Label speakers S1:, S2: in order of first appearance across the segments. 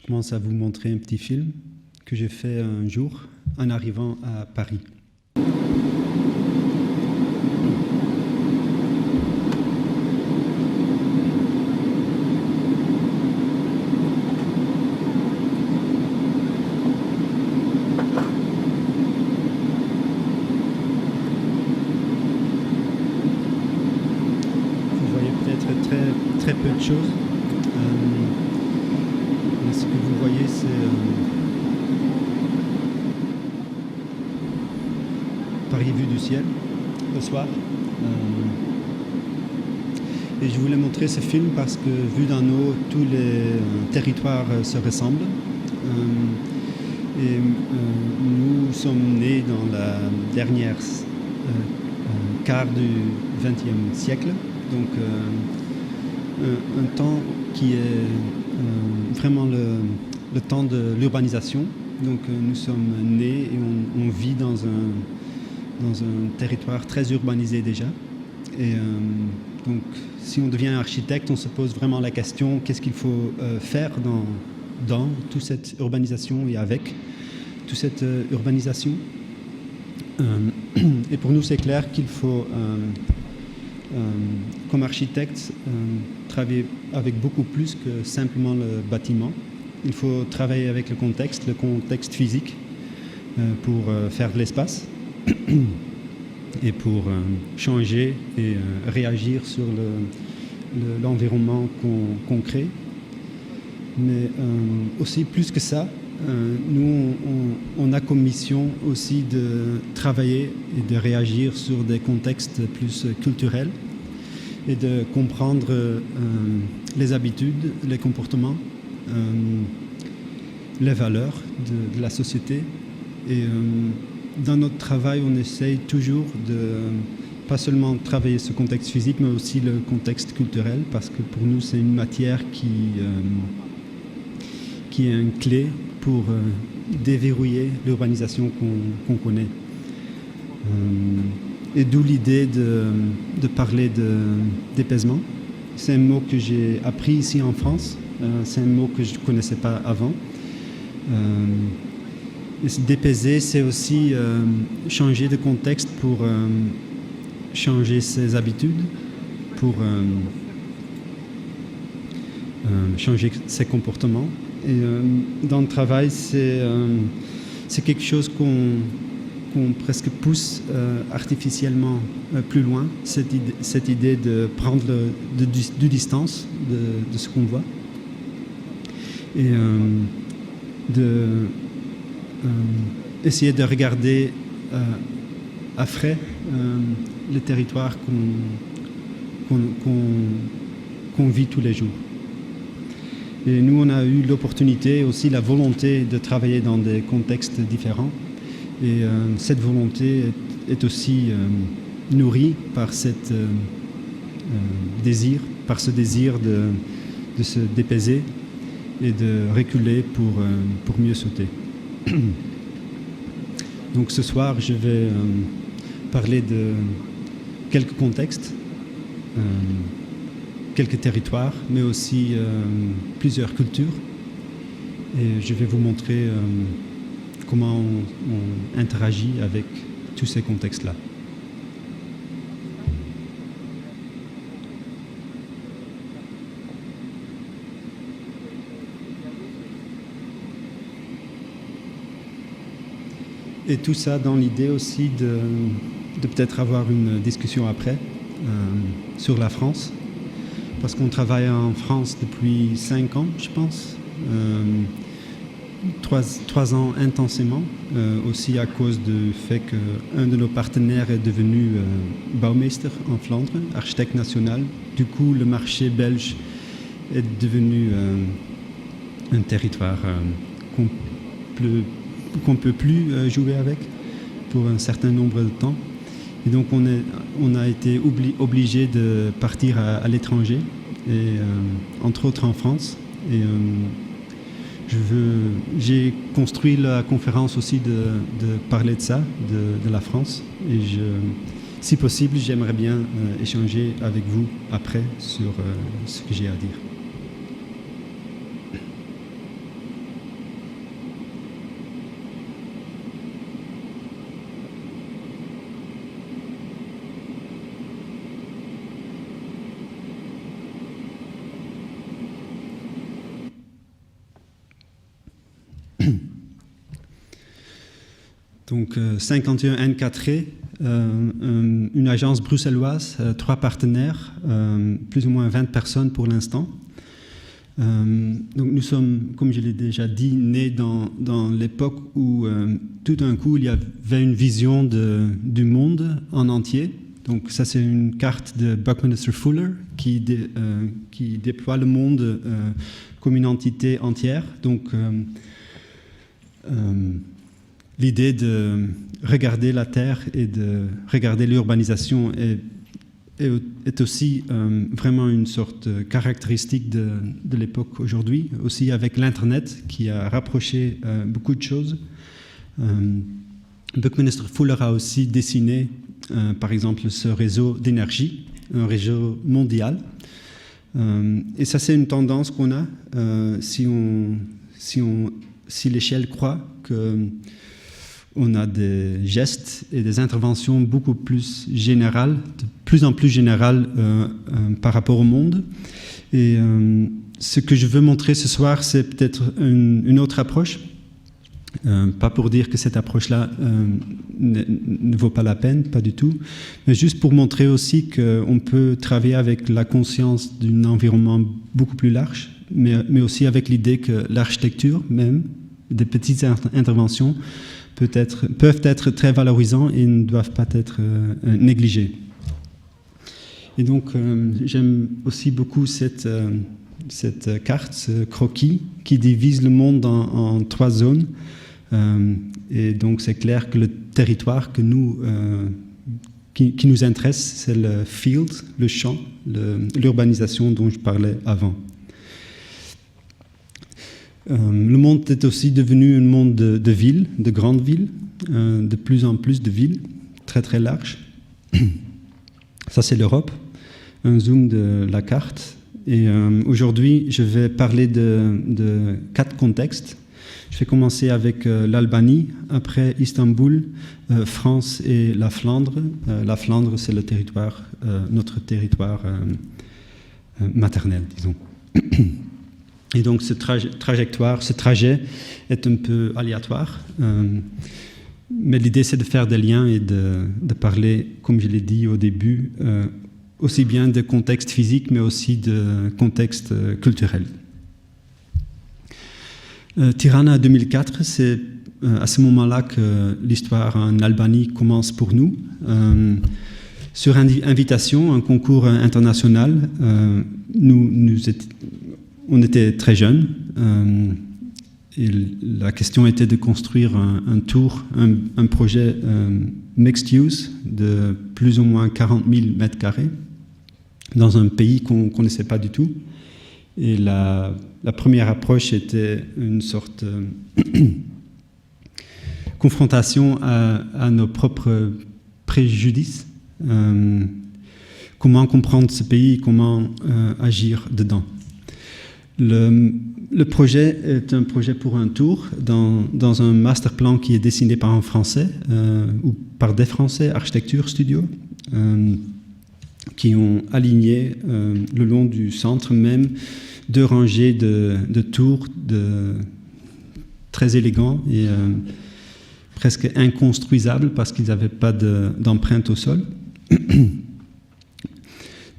S1: commence à vous montrer un petit film que j'ai fait un jour en arrivant à Paris. Vous voyez peut-être très peu de choses. Mais ce que vous voyez, c'est Paris vue du ciel, le soir. Et je voulais montrer ce film parce que, vu d'en haut, tous les territoires se ressemblent. Nous sommes nés dans la dernière quart du XXe siècle, donc un temps qui est vraiment le temps de l'urbanisation. Donc nous sommes nés et on vit dans un territoire très urbanisé déjà. Et donc si on devient architecte, on se pose vraiment la question, qu'est-ce qu'il faut faire dans toute cette urbanisation et avec toute cette urbanisation. Et pour nous, c'est clair qu'il faut, comme architecte, travailler avec beaucoup plus que simplement le bâtiment. Il faut travailler avec le contexte physique, pour faire de l'espace et pour changer et réagir sur l'environnement qu'on crée. Mais aussi, plus que ça, nous, on a comme mission aussi de travailler et de réagir sur des contextes plus culturels et de comprendre les habitudes, les comportements, les valeurs de la société. Et dans notre travail, on essaye toujours de pas seulement travailler ce contexte physique, mais aussi le contexte culturel, parce que pour nous, c'est une matière qui est une clé pour déverrouiller l'urbanisation qu'on connaît. Et d'où l'idée de parler d'apaisement. C'est un mot que j'ai appris ici en France. C'est un mot que je ne connaissais pas avant. Dépaiser, c'est aussi changer de contexte pour changer ses habitudes, pour changer ses comportements. Et dans le travail, c'est quelque chose qu'on presque pousse artificiellement plus loin, cette idée de prendre du distance de ce qu'on voit et essayer de regarder à frais les territoires qu'on vit tous les jours. Et nous, on a eu l'opportunité, aussi la volonté de travailler dans des contextes différents. Et cette volonté est aussi nourrie par ce désir de se dépaiser et de reculer pour mieux sauter. Donc ce soir, je vais parler de quelques contextes, quelques territoires, mais aussi plusieurs cultures. Et je vais vous montrer comment on interagit avec tous ces contextes-là. Et tout ça dans l'idée aussi de peut-être avoir une discussion après sur la France. Parce qu'on travaille en France depuis 5 ans, je pense. 3 ans intensément, aussi à cause du fait qu'un de nos partenaires est devenu bouwmeester en Flandre, architecte national. Du coup, le marché belge est devenu un territoire qu'on ne peut plus jouer avec pour un certain nombre de temps. Et donc on a été obligé de partir à l'étranger, et entre autres en France. Et j'ai construit la conférence aussi de parler de ça, de la France. Et si possible, j'aimerais bien échanger avec vous après sur ce que j'ai à dire. Donc 51 N4E, une agence bruxelloise, 3 partenaires, plus ou moins 20 personnes pour l'instant. Donc nous sommes, comme je l'ai déjà dit, nés dans l'époque où tout d'un coup il y avait une vision du monde en entier. Donc ça c'est une carte de Buckminster Fuller qui déploie le monde comme une entité entière. Donc l'idée de regarder la Terre et de regarder l'urbanisation est aussi vraiment une sorte de caractéristique de l'époque aujourd'hui, aussi avec l'Internet qui a rapproché beaucoup de choses. Buckminster Fuller a aussi dessiné, par exemple, ce réseau d'énergie, un réseau mondial. Et ça, c'est une tendance qu'on a si l'échelle croit qu'on a des gestes et des interventions beaucoup plus générales, de plus en plus générales par rapport au monde. Et ce que je veux montrer ce soir, c'est peut-être une autre approche. Pas pour dire que cette approche-là ne vaut pas la peine, pas du tout, mais juste pour montrer aussi qu'on peut travailler avec la conscience d'un environnement beaucoup plus large, mais aussi avec l'idée que l'architecture, même des petites interventions, peuvent être très valorisants et ne doivent pas être négligés. Et donc, j'aime aussi beaucoup cette carte, ce croquis, qui divise le monde en 3 zones. Et donc, c'est clair que le territoire qui nous intéresse, c'est le field, le champ, l'urbanisation dont je parlais avant. Le monde est aussi devenu un monde de villes, de grandes villes, de plus en plus de villes, très très larges. Ça, c'est l'Europe, un zoom de la carte. Et aujourd'hui, je vais parler de 4 contextes. Je vais commencer avec l'Albanie, après Istanbul, France et la Flandre. La Flandre, c'est notre territoire maternel, disons. Et donc, ce trajet est un peu aléatoire. Mais l'idée, c'est de faire des liens et de parler, comme je l'ai dit au début, aussi bien de contexte physique, mais aussi de contexte culturel. Tirana 2004, c'est à ce moment-là que l'histoire en Albanie commence pour nous. Sur invitation, un concours international, on était très jeunes et la question était de construire un projet mixed use de plus ou moins 40 000 mètres carrés dans un pays qu'on ne connaissait pas du tout. Et la première approche était une sorte de confrontation à nos propres préjudices. Comment comprendre ce pays, comment agir dedans. Le projet est un projet pour un tour dans un master plan qui est dessiné par un Français ou par des Français, Architecture Studio, qui ont aligné le long du centre même 2 rangées de tours très élégants et presque inconstruisables parce qu'ils n'avaient pas d'empreinte au sol.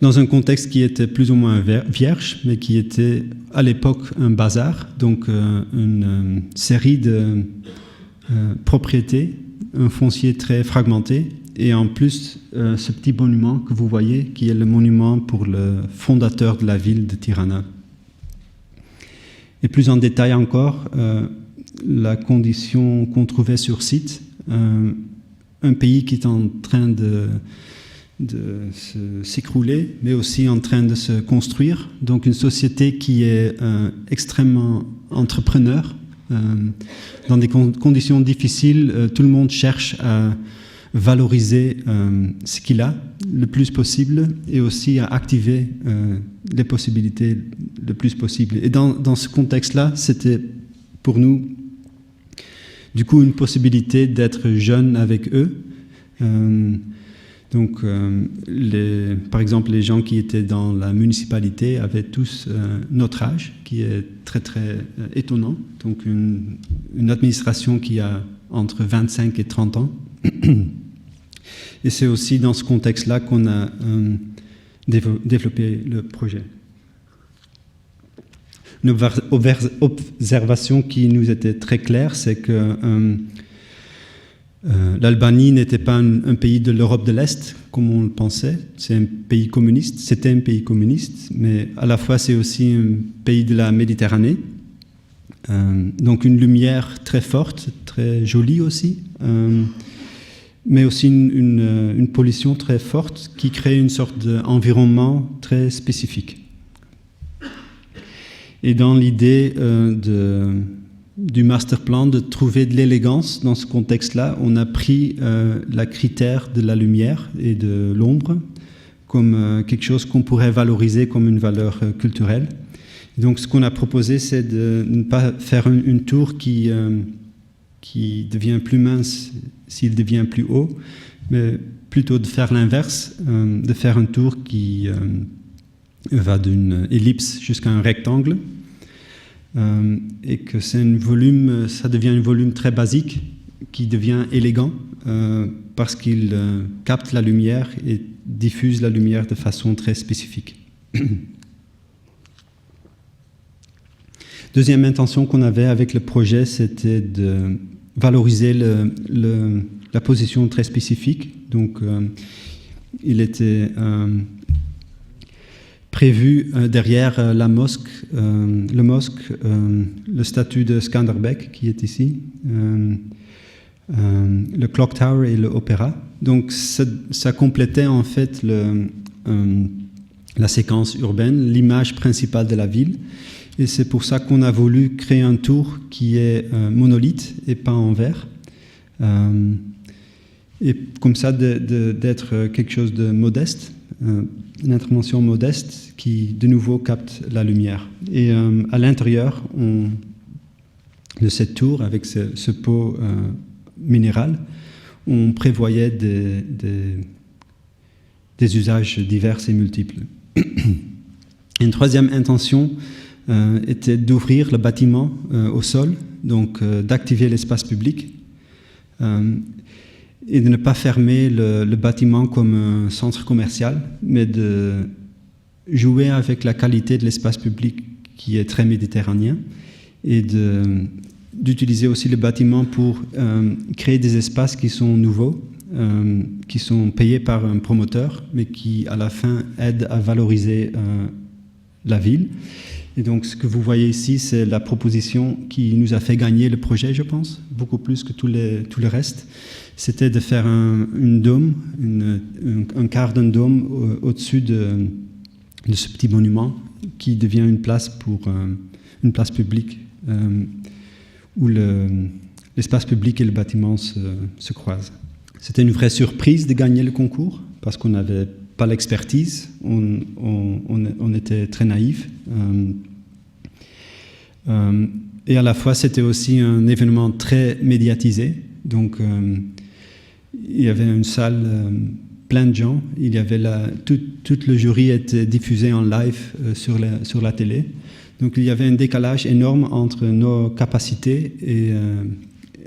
S1: Dans un contexte qui était plus ou moins vierge, mais qui était à l'époque un bazar, donc une série de propriétés, un foncier très fragmenté, et en plus ce petit monument que vous voyez, qui est le monument pour le fondateur de la ville de Tirana. Et plus en détail encore, la condition qu'on trouvait sur site, un pays qui est en train de s'écrouler, mais aussi en train de se construire. Donc une société qui est extrêmement entrepreneur. Dans des conditions difficiles, tout le monde cherche à valoriser ce qu'il a le plus possible et aussi à activer les possibilités le plus possible. Et dans ce contexte-là, c'était pour nous du coup une possibilité d'être jeune avec eux. Donc, par exemple, les gens qui étaient dans la municipalité avaient tous notre âge, qui est très, très étonnant. Donc, une administration qui a entre 25 et 30 ans. Et c'est aussi dans ce contexte-là qu'on a développé le projet. Une observation qui nous était très claire, c'est que l'Albanie n'était pas un pays de l'Europe de l'Est, comme on le pensait. C'est un pays communiste, c'était un pays communiste, mais à la fois c'est aussi un pays de la Méditerranée. Donc une lumière très forte, très jolie aussi, mais aussi une pollution très forte qui crée une sorte d'environnement très spécifique. Et dans l'idée du master plan de trouver de l'élégance dans ce contexte-là, on a pris la critère de la lumière et de l'ombre comme quelque chose qu'on pourrait valoriser comme une valeur culturelle. Donc ce qu'on a proposé, c'est de ne pas faire une tour qui devient plus mince s'il devient plus haut, mais plutôt de faire l'inverse, de faire une tour qui va d'une ellipse jusqu'à un rectangle, et que c'est ça devient un volume très basique qui devient élégant parce qu'il capte la lumière et diffuse la lumière de façon très spécifique. Deuxième intention qu'on avait avec le projet, c'était de valoriser la position très spécifique. Donc, il était prévu derrière la mosquée, le statue de Skanderbeg qui est ici, le Clock Tower et l'Opéra. Donc ça complétait en fait la séquence urbaine, l'image principale de la ville. Et c'est pour ça qu'on a voulu créer un tour qui est monolithe et pas en verre. Et comme ça d'être quelque chose de modeste, une intervention modeste qui de nouveau capte la lumière. Et à l'intérieur de cette tour, avec ce pot minéral, on prévoyait des usages divers et multiples. Une troisième intention était d'ouvrir le bâtiment au sol, donc d'activer l'espace public et de ne pas fermer le bâtiment comme un centre commercial, mais de jouer avec la qualité de l'espace public qui est très méditerranéen et d'utiliser aussi le bâtiment pour créer des espaces qui sont nouveaux, qui sont payés par un promoteur, mais qui à la fin aident à valoriser la ville. Et donc ce que vous voyez ici, c'est la proposition qui nous a fait gagner le projet, je pense, beaucoup plus que tout le reste. C'était de faire une dôme, un quart d'un dôme au-dessus de ce petit monument qui devient une place publique où l'espace public et le bâtiment se croisent. C'était une vraie surprise de gagner le concours parce qu'on n'avait pas l'expertise, on était très naïfs. Et à la fois, c'était aussi un événement très médiatisé. Donc, il y avait une salle pleine de gens. Il y avait tout le jury était diffusé en live sur la télé. Donc, il y avait un décalage énorme entre nos capacités et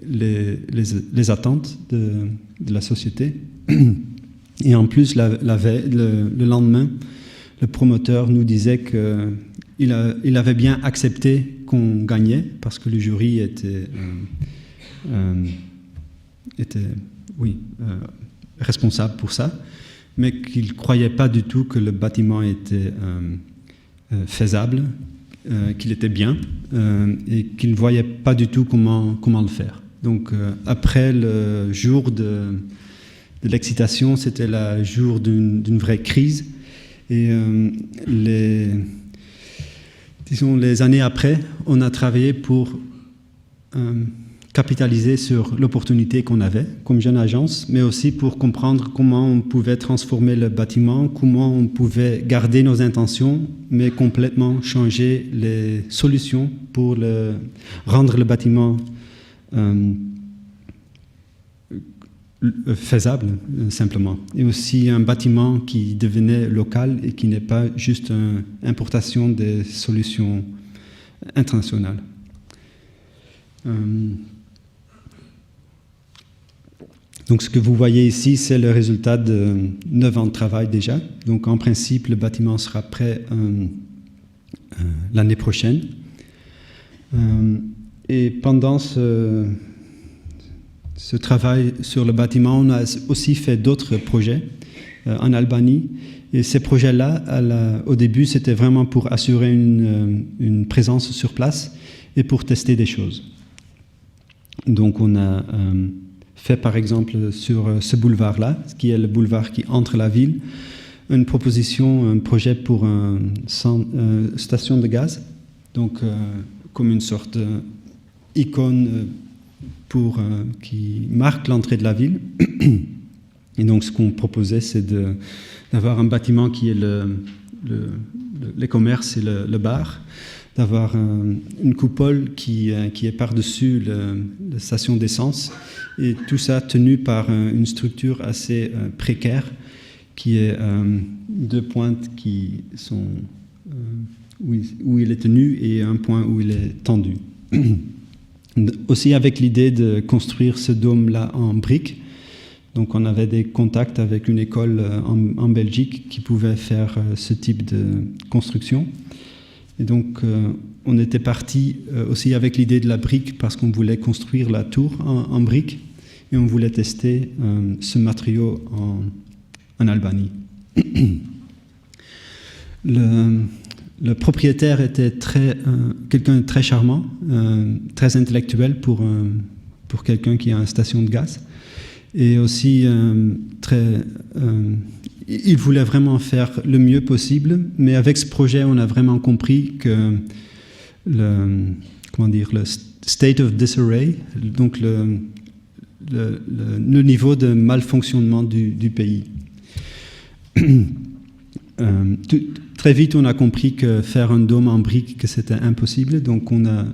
S1: les attentes de la société. Et en plus, le lendemain, le promoteur nous disait qu'il avait bien accepté qu'on gagnait parce que le jury était responsable pour ça, mais qu'il ne croyait pas du tout que le bâtiment était faisable, qu'il était bien et qu'il ne voyait pas du tout comment le faire. Donc après le jour de l'excitation, c'était le jour d'une vraie crise. Et les années après, on a travaillé pour capitaliser sur l'opportunité qu'on avait comme jeune agence, mais aussi pour comprendre comment on pouvait transformer le bâtiment, comment on pouvait garder nos intentions, mais complètement changer les solutions pour rendre le bâtiment faisable, simplement. Et aussi un bâtiment qui devenait local et qui n'est pas juste une importation des solutions internationales. Donc ce que vous voyez ici, c'est le résultat de 9 ans de travail déjà. Donc en principe, le bâtiment sera prêt l'année prochaine. Et pendant ce travail sur le bâtiment, on a aussi fait d'autres projets en Albanie. Et ces projets-là, au début, c'était vraiment pour assurer une présence sur place et pour tester des choses. Donc on a fait par exemple sur ce boulevard-là, qui est le boulevard qui entre la ville, un projet pour une station de gaz, donc comme une sorte d'icône qui marque l'entrée de la ville. Et donc ce qu'on proposait, c'est d'avoir un bâtiment qui est les commerces et le bar, d'avoir une coupole qui est par-dessus la station d'essence, et tout ça tenu par une structure assez précaire, qui est 2 pointes qui sont où il est tenu et un point où il est tendu. Aussi avec l'idée de construire ce dôme-là en briques. Donc on avait des contacts avec une école en Belgique qui pouvait faire ce type de construction. Et donc on était parti aussi avec l'idée de la brique parce qu'on voulait construire la tour en briques et on voulait tester ce matériau en Albanie. Le propriétaire était quelqu'un de très charmant, très intellectuel pour quelqu'un qui a une station de gaz. Et aussi, il voulait vraiment faire le mieux possible, mais avec ce projet, on a vraiment compris que le state of disarray, donc le niveau de malfonctionnement du pays. Très vite, on a compris que faire un dôme en briques, que c'était impossible, donc on a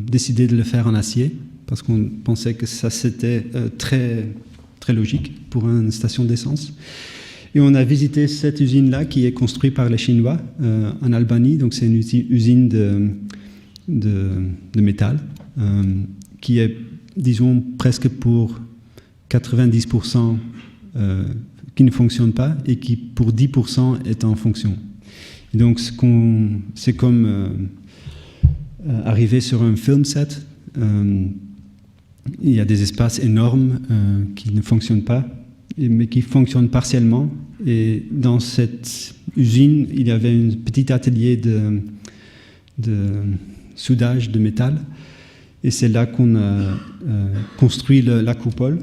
S1: décidé de le faire en acier, parce qu'on pensait que ça c'était très logique pour une station d'essence. Et on a visité cette usine-là qui est construite par les Chinois en Albanie. Donc c'est une usine de métal qui est, disons, presque pour 90% qui ne fonctionne pas et qui pour 10% est en fonction. Et donc c'est comme arriver sur un film set. Il y a des espaces énormes qui ne fonctionnent pas, mais qui fonctionnent partiellement. Et dans cette usine, il y avait un petit atelier de soudage de métal. Et c'est là qu'on a construit la coupole.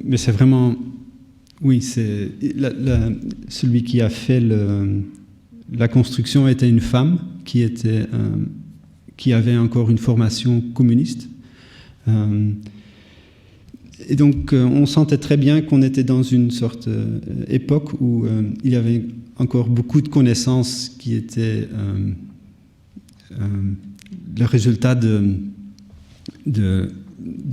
S1: Mais c'est vraiment... Oui, celui qui a fait la construction était une femme qui avait encore une formation communiste. Et donc, on sentait très bien qu'on était dans une sorte d'époque où il y avait encore beaucoup de connaissances qui étaient le résultat de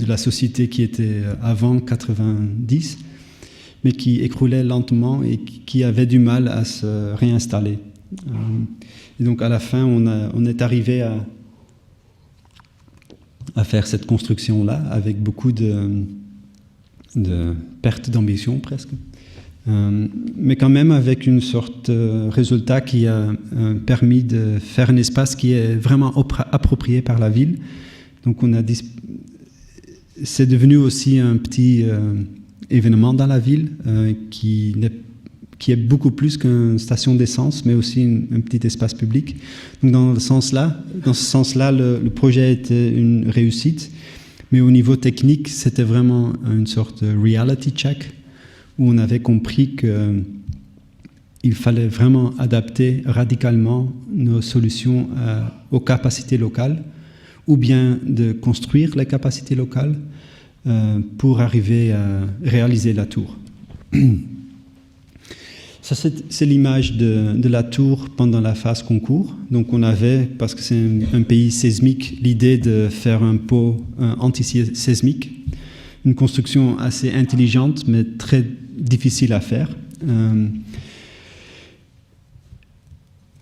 S1: la société qui était avant 90, mais qui écroulait lentement et qui avait du mal à se réinstaller. Et donc, à la fin, on est arrivé à faire cette construction-là avec beaucoup de perte d'ambition presque, mais quand même avec une sorte de résultat qui a permis de faire un espace qui est vraiment approprié par la ville. Donc c'est devenu aussi un petit événement dans la ville qui est beaucoup plus qu'une station d'essence, mais aussi un petit espace public. Donc dans ce sens-là, le projet était une réussite, mais au niveau technique, c'était vraiment une sorte de reality check, où on avait compris qu'il fallait vraiment adapter radicalement nos solutions aux capacités locales, ou bien de construire les capacités locales pour arriver à réaliser la tour. Ça, c'est l'image de la tour pendant la phase concours. Donc on avait, parce que c'est un pays sismique, l'idée de faire un pot anti-sismique, une construction assez intelligente, mais très difficile à faire.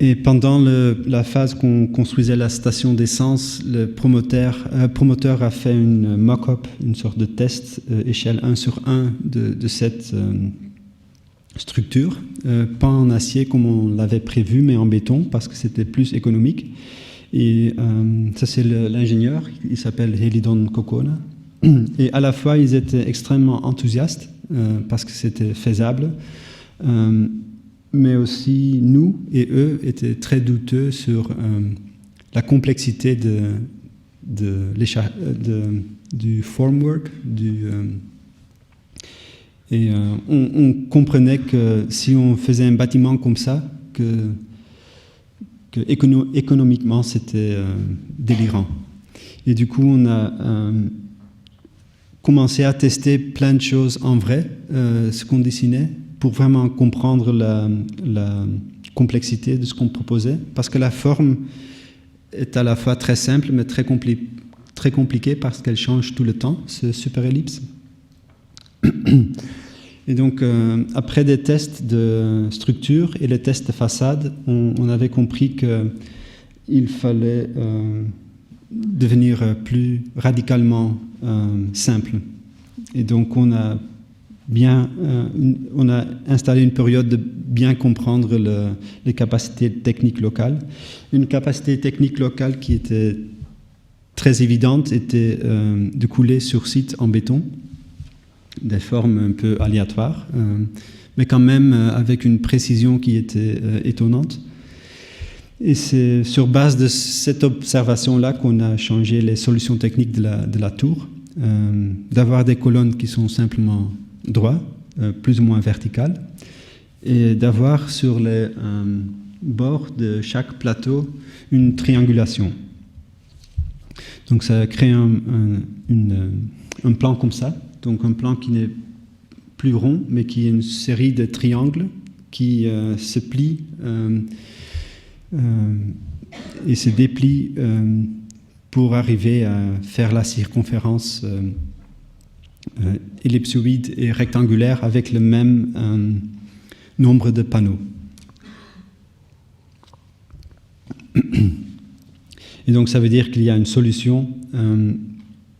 S1: Et pendant la phase qu'on construisait la station d'essence, le promoteur a fait une mock-up, une sorte de test échelle 1/1 de cette structure, pas en acier comme on l'avait prévu, mais en béton, parce que c'était plus économique. Et ça, c'est l'ingénieur, il s'appelle Helidon Kokona. Et à la fois, ils étaient extrêmement enthousiastes, parce que c'était faisable, mais aussi nous et eux étaient très douteux sur la complexité du formwork, et on comprenait que si on faisait un bâtiment comme ça, que économiquement c'était délirant. Et du coup, on a commencé à tester plein de choses en vrai, ce qu'on dessinait, pour vraiment comprendre la complexité de ce qu'on proposait, parce que la forme est à la fois très simple, mais très compliquée, parce qu'elle change tout le temps, ce super-ellipse. Et donc, après des tests de structure et les tests de façade, on avait compris qu'il fallait devenir plus radicalement simple. Et donc, on a installé une période de bien comprendre les capacités techniques locales. Une capacité technique locale qui était très évidente était de couler sur site en béton, des formes un peu aléatoires, mais quand même avec une précision qui était étonnante. Et c'est sur base de cette observation-là qu'on a changé les solutions techniques de la tour, d'avoir des colonnes qui sont simplement droites, plus ou moins verticales, et d'avoir sur les bords de chaque plateau une triangulation. Donc ça crée un plan comme ça, donc un plan qui n'est plus rond, mais qui est une série de triangles qui se plient et se déplient pour arriver à faire la circonférence ellipsoïde et rectangulaire avec le même nombre de panneaux. Et donc ça veut dire qu'il y a une solution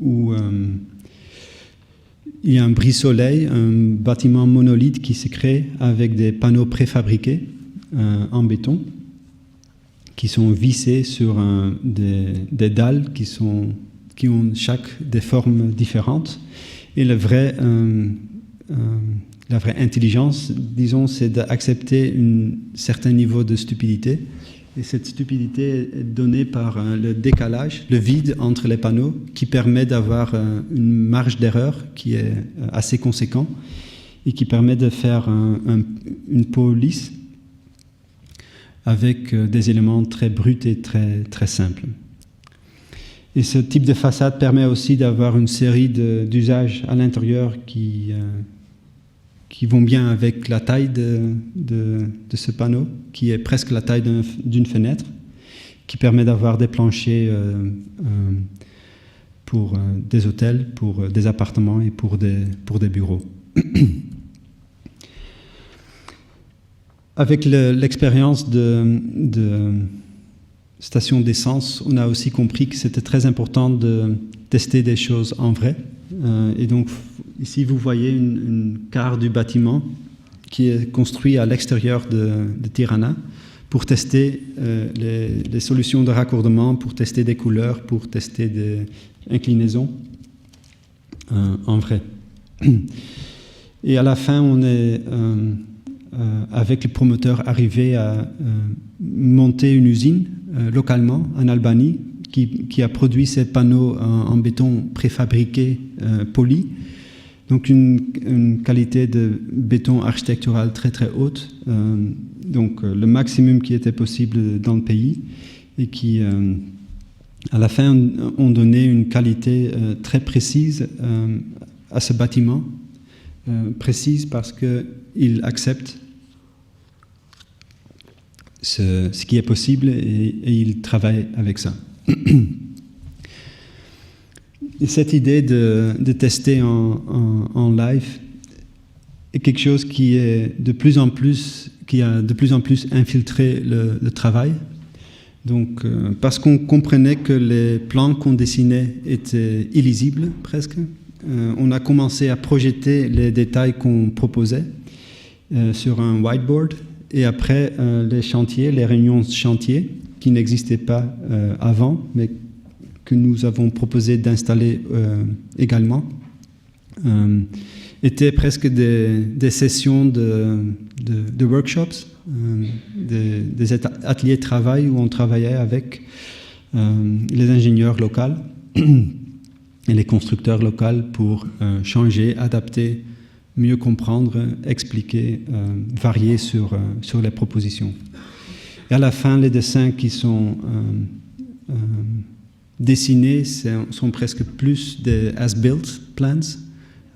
S1: où il y a un brise-soleil, un bâtiment monolithe qui se crée avec des panneaux préfabriqués en béton qui sont vissés sur des dalles qui ont chaque des formes différentes. Et la vraie intelligence, disons, c'est d'accepter un certain niveau de stupidité. Et cette stupidité est donnée par le décalage, le vide entre les panneaux, qui permet d'avoir une marge d'erreur qui est assez conséquente et qui permet de faire une peau lisse avec des éléments très bruts et très, très simples. Et ce type de façade permet aussi d'avoir une série d'usages à l'intérieur qui vont bien avec la taille de ce panneau, qui est presque la taille d'une fenêtre, qui permet d'avoir des planchers pour des hôtels, pour des appartements et pour des bureaux. Avec l'expérience de station d'essence, on a aussi compris que c'était très important de tester des choses en vrai. Et donc, ici, vous voyez une carte du bâtiment qui est construit à l'extérieur de Tirana pour tester les solutions de raccordement, pour tester des couleurs, pour tester des inclinaisons en vrai. Et à la fin, on est, avec le promoteur, arrivé à monter une usine localement en Albanie qui a produit ces panneaux en béton préfabriqué poli. Donc une qualité de béton architectural très très haute, donc le maximum qui était possible dans le pays et qui à la fin ont donné une qualité très précise à ce bâtiment, précise parce qu'il accepte ce qui est possible et il travaille avec ça. Et cette idée de tester en live est quelque chose qui est de plus en plus qui a de plus en plus infiltré le travail. Donc, parce qu'on comprenait que les plans qu'on dessinait étaient illisibles presque, on a commencé à projeter les détails qu'on proposait sur un whiteboard. Et après, les chantiers, les réunions chantiers, qui n'existaient pas avant, mais que nous avons proposé d'installer également, étaient presque des sessions de workshops, des ateliers de travail où on travaillait avec les ingénieurs locaux et les constructeurs locaux pour changer, adapter, mieux comprendre, expliquer, varier sur les propositions. Et à la fin, les dessins qui sont dessinés sont presque plus des as-built plans,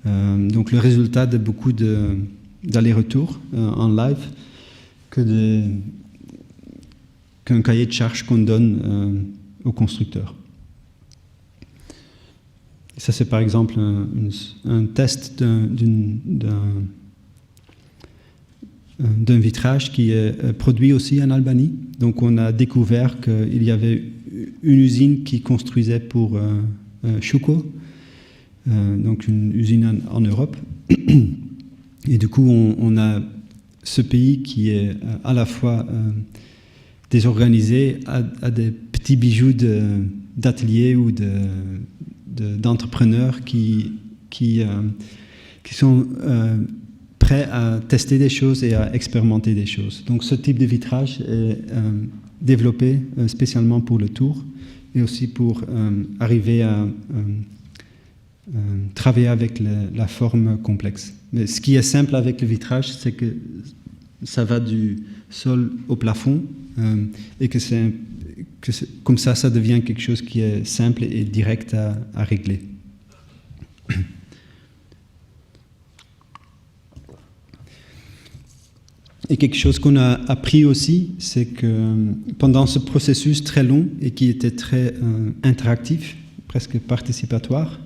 S1: donc le résultat de beaucoup d'allers-retours en live qu'un cahier de charge qu'on donne aux constructeurs. Ça, c'est par exemple un test d'un vitrage qui est produit aussi en Albanie. Donc on a découvert qu'il y avait une usine qui construisait pour Schuko, donc une usine en Europe. Et du coup, on a ce pays qui est à la fois désorganisé à des petits bijoux d'ateliers ou d'entrepreneurs qui sont prêts à tester des choses et à expérimenter des choses. Donc ce type de vitrage est développé spécialement pour le tour et aussi pour arriver à travailler avec la forme complexe. Mais ce qui est simple avec le vitrage, c'est que ça va du sol au plafond et que comme ça devient quelque chose qui est simple et direct à régler. Et quelque chose qu'on a appris aussi, c'est que pendant ce processus très long et qui était très interactif, presque participatoire,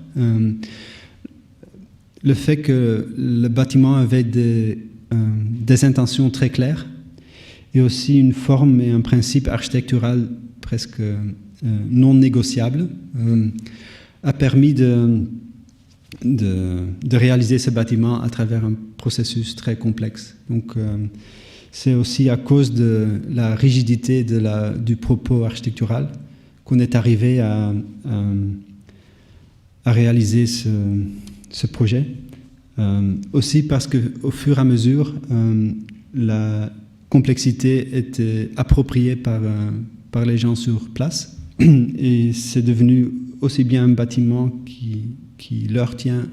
S1: le fait que le bâtiment avait des intentions très claires et aussi une forme et un principe architectural presque non négociable a permis de réaliser ce bâtiment à travers un processus très complexe. Donc c'est aussi à cause de la rigidité du propos architectural qu'on est arrivé à réaliser ce projet. Aussi parce qu'au fur et à mesure, la complexité était appropriée par les gens sur place et c'est devenu aussi bien un bâtiment qui leur tient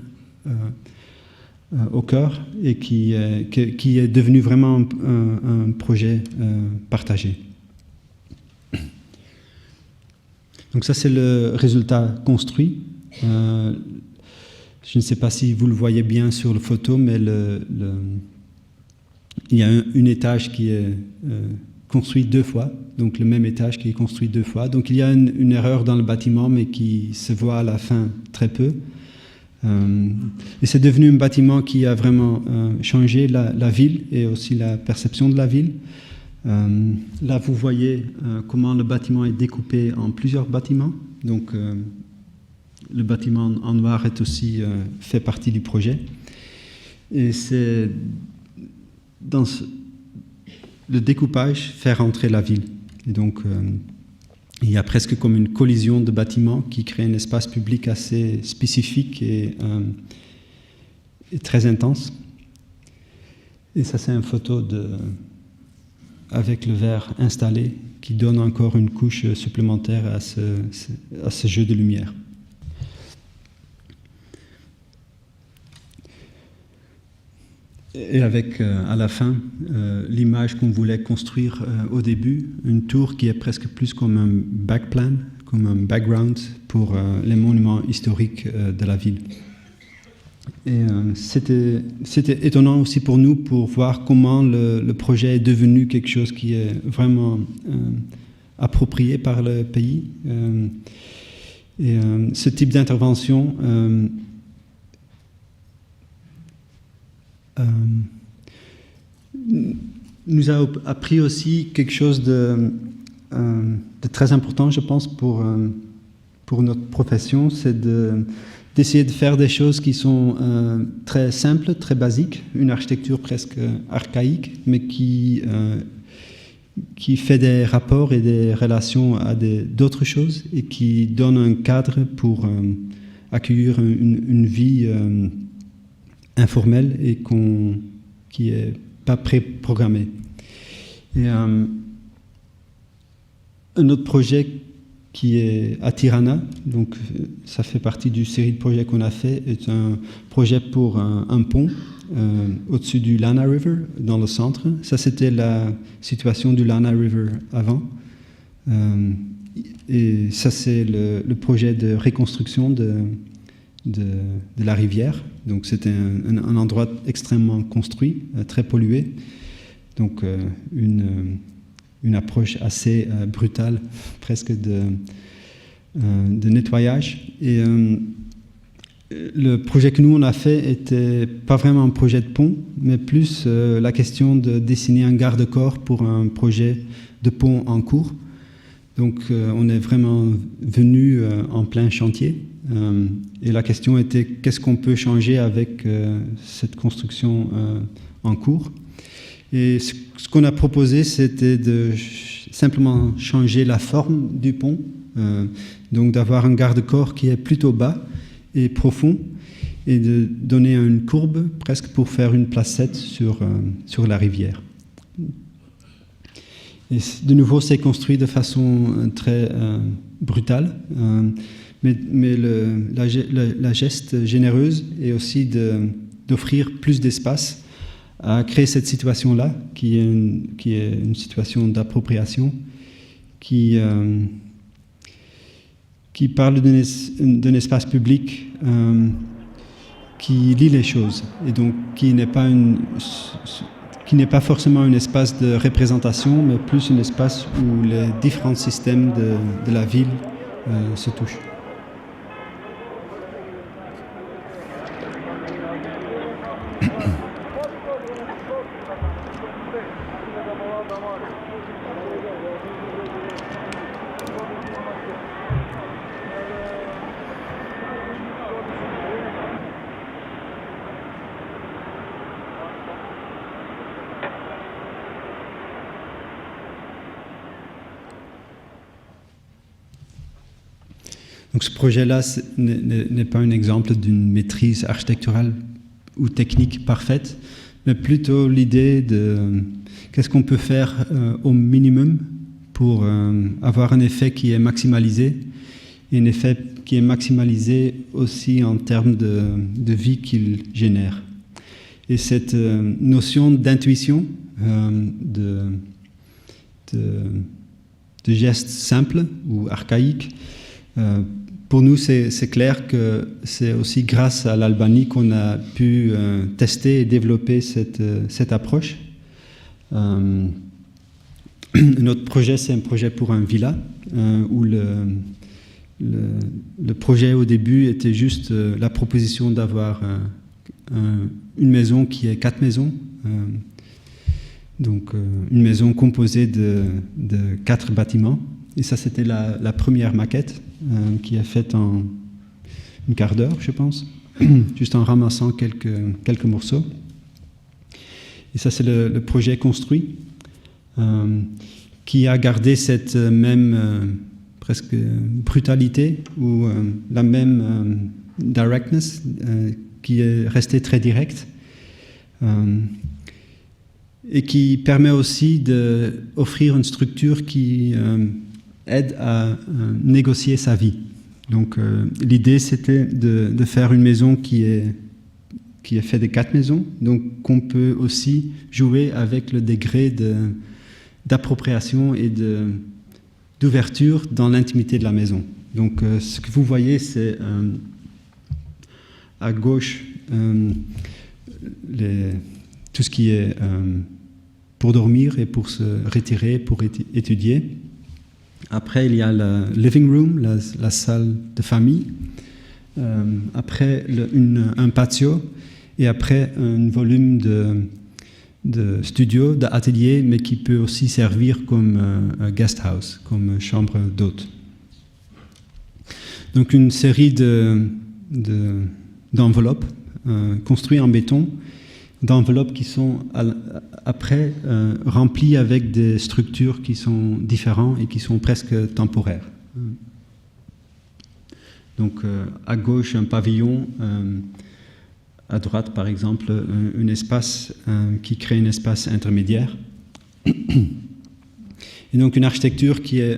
S1: au cœur et qui est devenu vraiment un projet partagé. Donc ça, c'est le résultat construit. Je ne sais pas si vous le voyez bien sur la photo, mais il y a un étage qui est construit 2 fois, donc le même étage qui est construit 2 fois. Donc il y a une erreur dans le bâtiment, mais qui se voit à la fin très peu. Et c'est devenu un bâtiment qui a vraiment changé la ville et aussi la perception de la ville. Là, vous voyez comment le bâtiment est découpé en plusieurs bâtiments. Donc, le bâtiment en noir est aussi fait partie du projet. Et c'est dans le découpage fait rentrer la ville. Et donc, il y a presque comme une collision de bâtiments qui crée un espace public assez spécifique et très intense. Et ça, c'est une photo avec le verre installé qui donne encore une couche supplémentaire à ce jeu de lumière. Et avec, à la fin, l'image qu'on voulait construire au début, une tour qui est presque plus comme un backplan, comme un background pour les monuments historiques de la ville. Et c'était étonnant aussi pour nous pour voir comment le projet est devenu quelque chose qui est vraiment approprié par le pays. Et ce type d'intervention nous a appris aussi quelque chose de très important, je pense, pour notre profession, c'est d'essayer de faire des choses qui sont très simples, très basiques, une architecture presque archaïque, mais qui fait des rapports et des relations à d'autres choses et qui donne un cadre pour accueillir une vie informelle et qui n'est pas préprogrammée. Et un autre projet qui est à Tirana, donc ça fait partie d'une série de projets qu'on a fait, est un projet pour un pont au-dessus du Lana River, dans le centre. Ça, c'était la situation du Lana River avant. Et ça, c'est le projet de reconstruction de la rivière. Donc, c'était un endroit extrêmement construit, très pollué. Donc, une approche assez brutale, presque de nettoyage. Et le projet que nous, on a fait était pas vraiment un projet de pont, mais plus la question de dessiner un garde-corps pour un projet de pont en cours. Donc, on est vraiment venu en plein chantier. Et la question était, qu'est-ce qu'on peut changer avec cette construction en cours? Et ce qu'on a proposé, c'était de simplement changer la forme du pont, donc d'avoir un garde-corps qui est plutôt bas et profond, et de donner une courbe presque pour faire une placette sur la rivière. Et de nouveau, c'est construit de façon très brutale, mais la geste généreuse est aussi d'offrir plus d'espace à créer cette situation-là, qui est une situation d'appropriation, qui parle d'un espace public qui lie les choses, et donc qui n'est pas forcément un espace de représentation, mais plus un espace où les différents systèmes de la ville se touchent. Donc ce projet-là n'est pas un exemple d'une maîtrise architecturale ou technique parfaite, mais plutôt l'idée de qu'est-ce qu'on peut faire au minimum pour avoir un effet qui est maximalisé, et un effet qui est maximalisé aussi en termes de vie qu'il génère. Et cette notion d'intuition, de gestes simples ou archaïques, pour nous, c'est clair que c'est aussi grâce à l'Albanie qu'on a pu tester et développer cette approche. Notre projet, c'est un projet pour un villa, où le projet au début était juste la proposition d'avoir une maison qui est 4 maisons. Donc une maison composée de 4 bâtiments. Et ça, c'était la première maquette qui est faite en une quart d'heure, je pense, juste en ramassant quelques morceaux. Et ça, c'est le projet construit, qui a gardé cette même presque brutalité, ou la même directness, qui est restée très directe, et qui permet aussi d'offrir une structure qui aide à négocier sa vie. Donc l'idée, c'était de faire une maison qui est faite de 4 maisons, donc qu'on peut aussi jouer avec le degré d'appropriation et d'ouverture dans l'intimité de la maison. Donc ce que vous voyez, c'est à gauche tout ce qui est pour dormir et pour se retirer, pour étudier. Après, il y a le living room, la salle de famille. Après, un patio. Et après, un volume de studio, d'atelier, mais qui peut aussi servir comme guest house, comme chambre d'hôte. Donc une série d'enveloppes construites en béton, d'enveloppes qui sont après remplies avec des structures qui sont différentes et qui sont presque temporaires. Donc à gauche un pavillon, à droite par exemple un espace qui crée un espace intermédiaire. Et donc une architecture qui est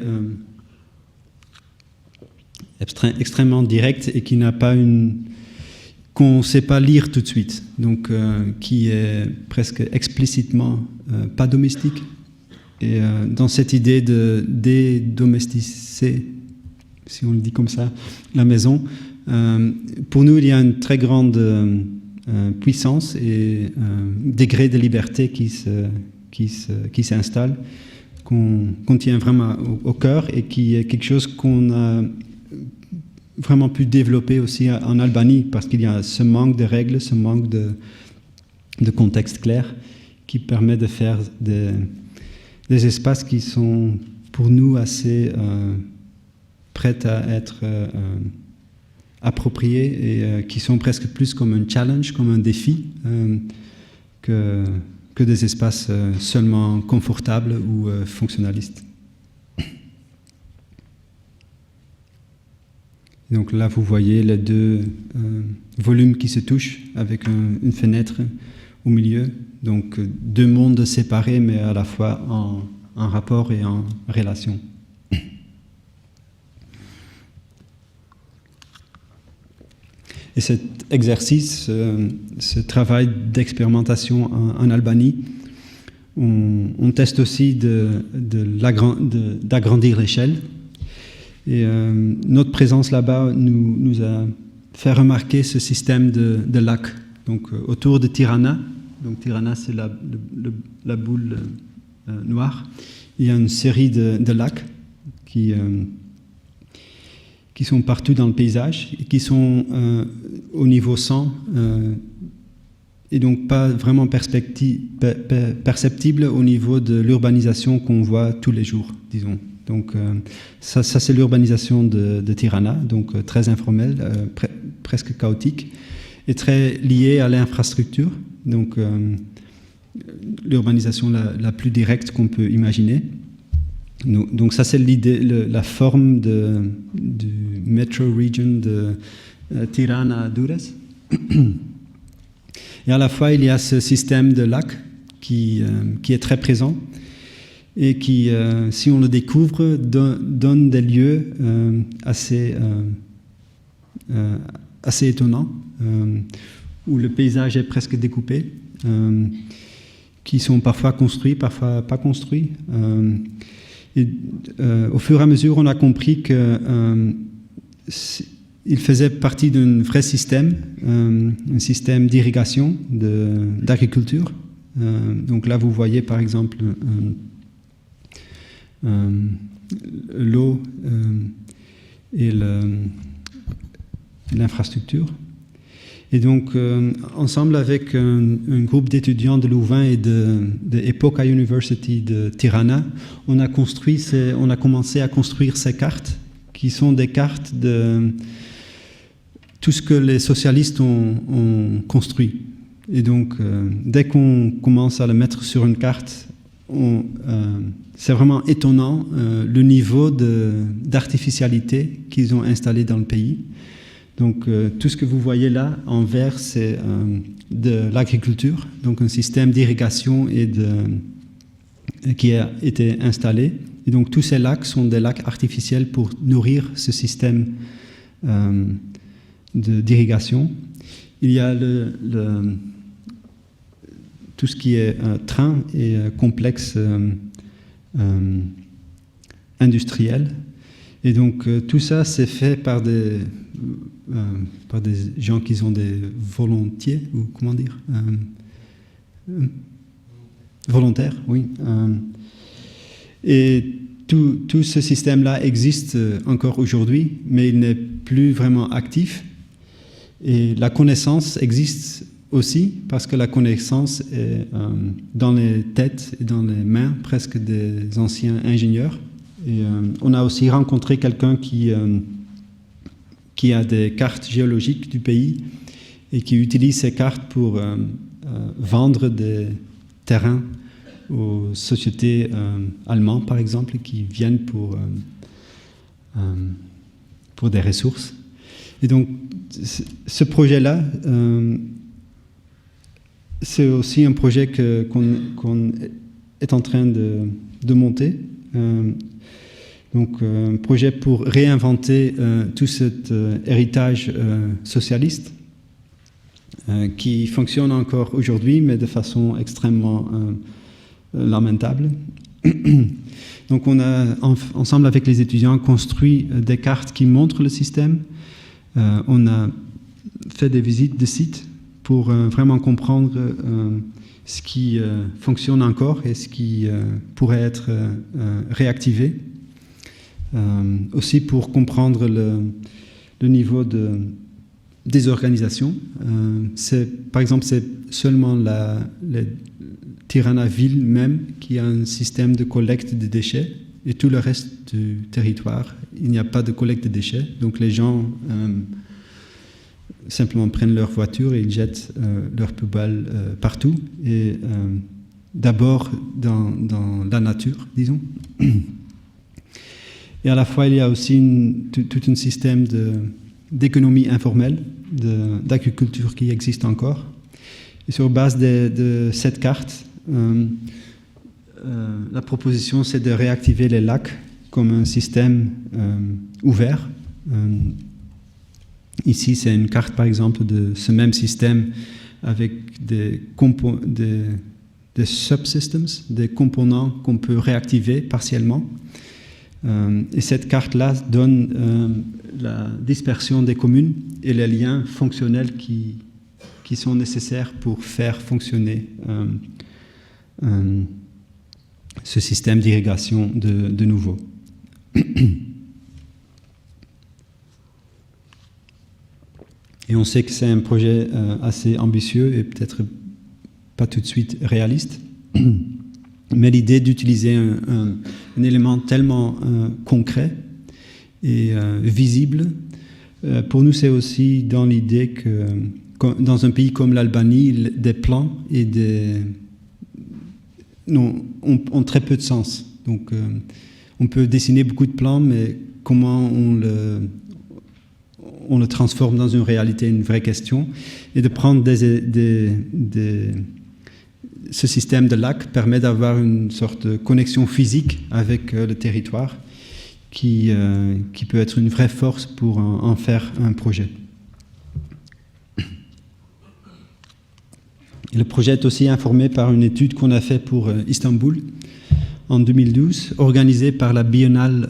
S1: extrêmement directe et qui n'a pas qu'on ne sait pas lire tout de suite, donc qui est presque explicitement pas domestique. Et dans cette idée de dédomesticer, si on le dit comme ça, la maison, pour nous, il y a une très grande puissance et degré de liberté qui s'installe, qu'on tient vraiment au cœur et qui est quelque chose qu'on a vraiment pu développer aussi en Albanie, parce qu'il y a ce manque de règles, ce manque de contexte clair qui permet de faire des espaces qui sont pour nous assez prêts à être appropriés et qui sont presque plus comme un challenge, comme un défi que des espaces seulement confortables ou fonctionnalistes. Donc là, vous voyez les deux volumes qui se touchent avec une fenêtre au milieu. Donc deux mondes séparés, mais à la fois en rapport et en relation. Et cet exercice, ce travail d'expérimentation en Albanie, on teste aussi d'agrandir l'échelle. Et notre présence là-bas nous a fait remarquer ce système de lacs. Donc autour de Tirana, donc Tirana c'est la boule noire, il y a une série de lacs qui sont partout dans le paysage et qui sont au niveau 100 et donc pas vraiment perceptibles au niveau de l'urbanisation qu'on voit tous les jours, disons. Donc ça c'est l'urbanisation de Tirana, donc très informelle, presque chaotique, et très liée à l'infrastructure, donc l'urbanisation la plus directe qu'on peut imaginer. Donc ça c'est l'idée, la forme du metro region de Tirana-Durrës. Et à la fois il y a ce système de lacs qui est très présent, et qui, si on le découvre, donne des lieux assez étonnants, où le paysage est presque découpé, qui sont parfois construits, parfois pas construits. Et, au fur et à mesure, on a compris qu'il faisait partie d'un vrai système, un système d'irrigation, d'agriculture. Donc là, vous voyez par exemple l'eau et l'infrastructure. Et donc, ensemble avec un groupe d'étudiants de Louvain et de Epoca University de Tirana, on a commencé à construire ces cartes, qui sont des cartes de tout ce que les socialistes ont construit. Et donc, dès qu'on commence à le mettre sur une carte, c'est vraiment étonnant le niveau d'artificialité qu'ils ont installé dans le pays. Donc tout ce que vous voyez là en vert, c'est de l'agriculture, donc un système d'irrigation qui a été installé. Et donc tous ces lacs sont des lacs artificiels pour nourrir ce système d'irrigation. Il y a tout ce qui est train et complexe industriel. Et donc tout ça, c'est fait par des gens qui sont des volontiers, ou comment dire, volontaires, oui. Et tout ce système-là existe encore aujourd'hui, mais il n'est plus vraiment actif. Et la connaissance existe aussi parce que la connaissance est dans les têtes et dans les mains presque des anciens ingénieurs. Et on a aussi rencontré quelqu'un qui a des cartes géologiques du pays et qui utilise ces cartes pour vendre des terrains aux sociétés allemandes, par exemple, qui viennent pour des ressources. Et donc, ce projet-là, c'est aussi un projet qu'on est en train de monter. Donc, un projet pour réinventer tout cet héritage socialiste qui fonctionne encore aujourd'hui, mais de façon extrêmement lamentable. Donc, on a, ensemble avec les étudiants, construit des cartes qui montrent le système. On a fait des visites de sites pour vraiment comprendre ce qui fonctionne encore et ce qui pourrait être réactivé. Aussi pour comprendre le niveau de désorganisation. Par exemple, c'est seulement le Tirana-ville même qui a un système de collecte de déchets et tout le reste du territoire, il n'y a pas de collecte de déchets. Donc les gens simplement prennent leur voiture et ils jettent leurs poubelles partout. Et d'abord dans la nature, disons. Et à la fois, il y a aussi tout un système d'économie informelle, d'agriculture qui existe encore. Et sur base de cette carte, la proposition, c'est de réactiver les lacs comme un système ouvert. Ici, c'est une carte, par exemple, de ce même système avec des subsystems, des components qu'on peut réactiver partiellement. Et cette carte-là donne la dispersion des communes et les liens fonctionnels qui sont nécessaires pour faire fonctionner ce système d'irrigation de nouveau. Et on sait que c'est un projet assez ambitieux et peut-être pas tout de suite réaliste. Mais l'idée d'utiliser un élément tellement concret et visible, pour nous, c'est aussi dans l'idée que dans un pays comme l'Albanie, des plans et ont très peu de sens. Donc, on peut dessiner beaucoup de plans, mais comment on le transforme dans une réalité, une vraie question, et de prendre ce système de lacs permet d'avoir une sorte de connexion physique avec le territoire qui peut être une vraie force pour en faire un projet. Et le projet est aussi informé par une étude qu'on a faite pour Istanbul en 2012, organisée par la Biennale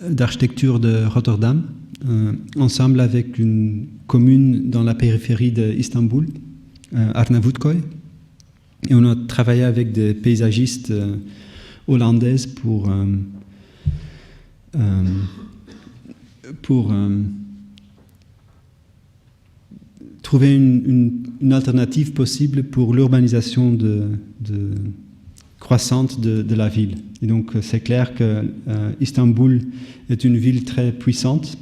S1: d'architecture de Rotterdam, ensemble avec une commune dans la périphérie d'Istanbul, Arnavutköy. Et on a travaillé avec des paysagistes hollandaises pour trouver une alternative possible pour l'urbanisation croissante de la ville. Et donc c'est clair que Istanbul est une ville très puissante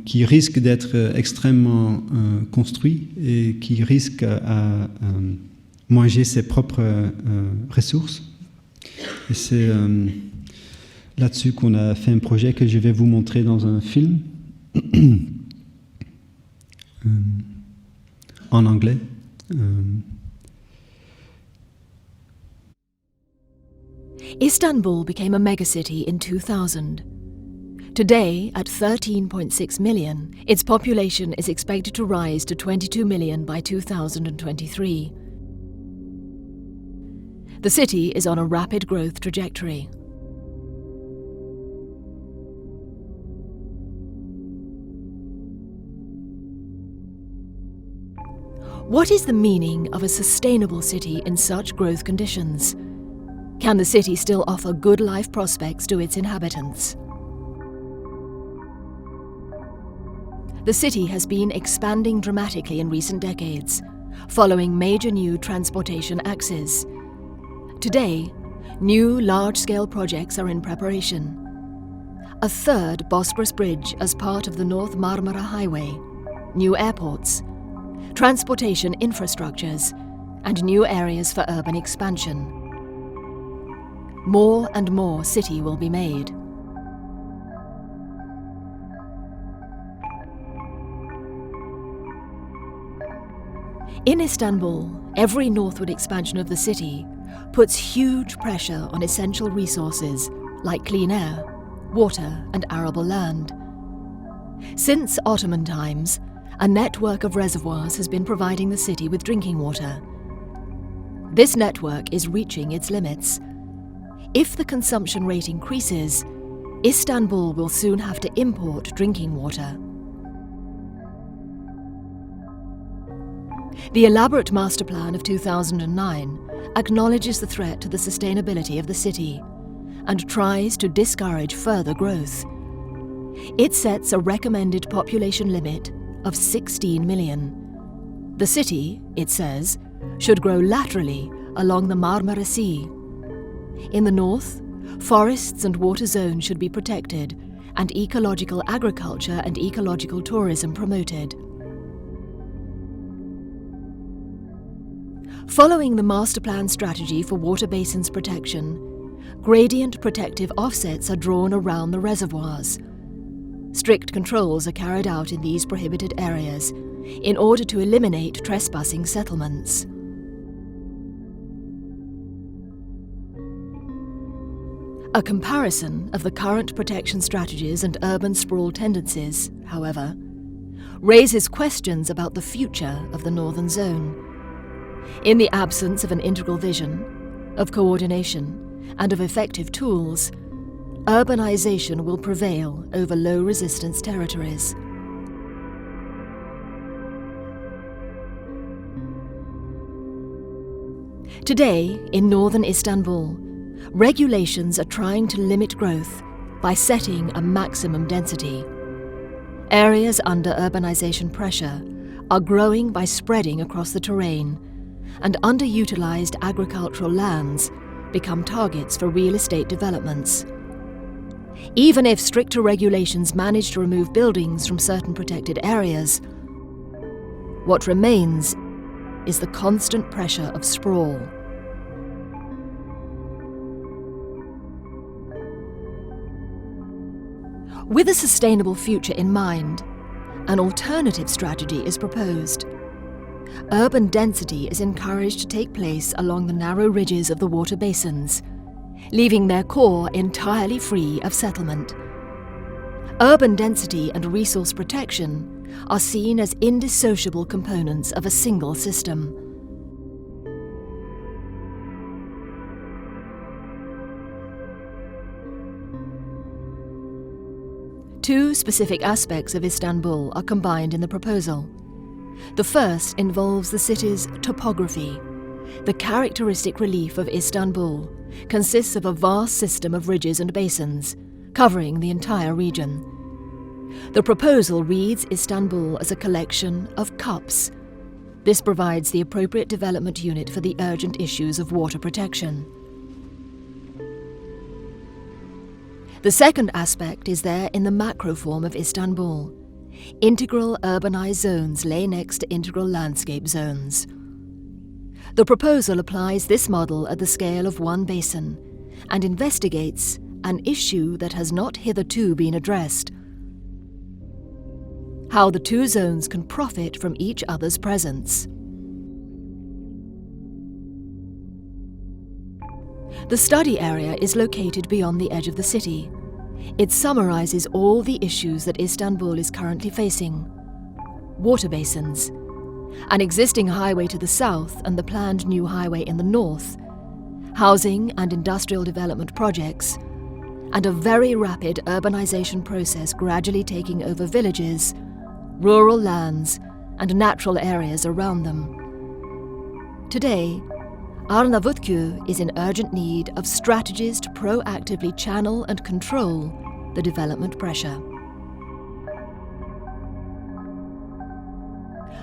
S1: qui risque d'être extrêmement construite et qui risque à manger ses propres ressources. Et c'est là-dessus qu'on a fait un projet que je vais vous montrer dans un film en anglais.
S2: Istanbul became a megacity in 2000. Today, at 13.6 million, its population is expected to rise to 22 million by 2023. The city is on a rapid growth trajectory. What is the meaning of a sustainable city in such growth conditions? Can the city still offer good life prospects to its inhabitants? The city has been expanding dramatically in recent decades, following major new transportation axes. Today, new large-scale projects are in preparation. A third Bosporus Bridge as part of the North Marmara Highway, new airports, transportation infrastructures, and new areas for urban expansion. More and more city will be made. In Istanbul, every northward expansion of the city puts huge pressure on essential resources like clean air, water, and arable land. Since Ottoman times, a network of reservoirs has been providing the city with drinking water. This network is reaching its limits. If the consumption rate increases, Istanbul will soon have to import drinking water. The elaborate master plan of 2009 acknowledges the threat to the sustainability of the city and tries to discourage further growth. It sets a recommended population limit of 16 million. The city, it says, should grow laterally along the Marmara Sea. In the north, forests and water zones should be protected and ecological agriculture and ecological tourism promoted. Following the master plan strategy for water basins protection, gradient protective offsets are drawn around the reservoirs. Strict controls are carried out in these prohibited areas in order to eliminate trespassing settlements. A comparison of the current protection strategies and urban sprawl tendencies, however, raises questions about the future of the northern zone. In the absence of an integral vision, of coordination, and of effective tools, urbanization will prevail over low-resistance territories. Today, in northern Istanbul, regulations are trying to limit growth by setting a maximum density. Areas under urbanization pressure are growing by spreading across the terrain, and underutilized agricultural lands become targets for real estate developments. Even if stricter regulations manage to remove buildings from certain protected areas, what remains is the constant pressure of sprawl. With a sustainable future in mind, an alternative strategy is proposed. Urban density is encouraged to take place along the narrow ridges of the water basins, leaving their core entirely free of settlement. Urban density and resource protection are seen as indissociable components of a single system. Two specific aspects of Istanbul are combined in the proposal. The first involves the city's topography. The characteristic relief of Istanbul consists of a vast system of ridges and basins, covering the entire region. The proposal reads Istanbul as a collection of cups. This provides the appropriate development unit for the urgent issues of water protection. The second aspect is there in the macro form of Istanbul. Integral urbanized zones lay next to integral landscape zones. The proposal applies this model at the scale of one basin and investigates an issue that has not hitherto been addressed: how the two zones can profit from each other's presence. The study area is located beyond the edge of the city. It summarizes all the issues that Istanbul is currently facing: water basins, an existing highway to the south and the planned new highway in the north, housing and industrial development projects, and a very rapid urbanization process gradually taking over villages, rural lands, and natural areas around them. Today, Arnavutköy is in urgent need of strategies to proactively channel and control the development pressure.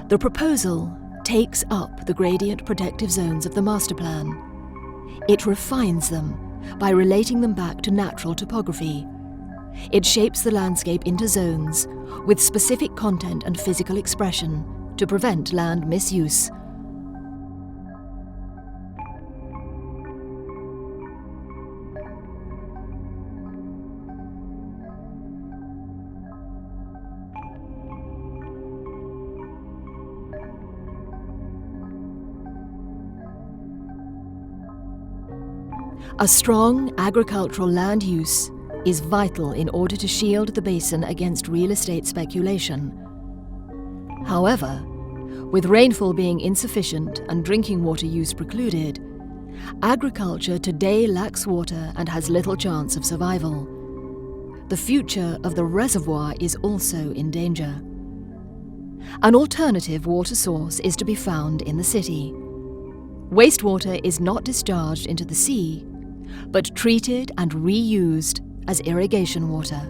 S2: The proposal takes up the gradient protective zones of the master plan. It refines them by relating them back to natural topography. It shapes the landscape into zones with specific content and physical expression to prevent land misuse. A strong agricultural land use is vital in order to shield the basin against real estate speculation. However, with rainfall being insufficient and drinking water use precluded, agriculture today lacks water and has little chance of survival. The future of the reservoir is also in danger. An alternative water source is to be found in the city. Wastewater is not discharged into the sea, but treated and reused as irrigation water.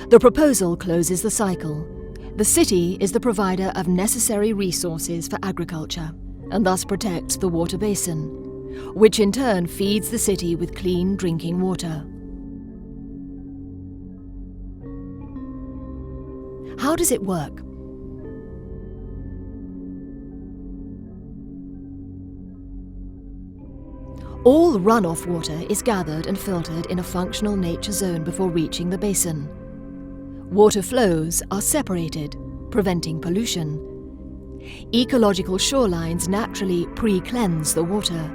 S2: The proposal closes the cycle. The city is the provider of necessary resources for agriculture and thus protects the water basin, which in turn feeds the city with clean drinking water. How does it work? All runoff water is gathered and filtered in a functional nature zone before reaching the basin. Water flows are separated, preventing pollution. Ecological shorelines naturally pre-cleanse the water.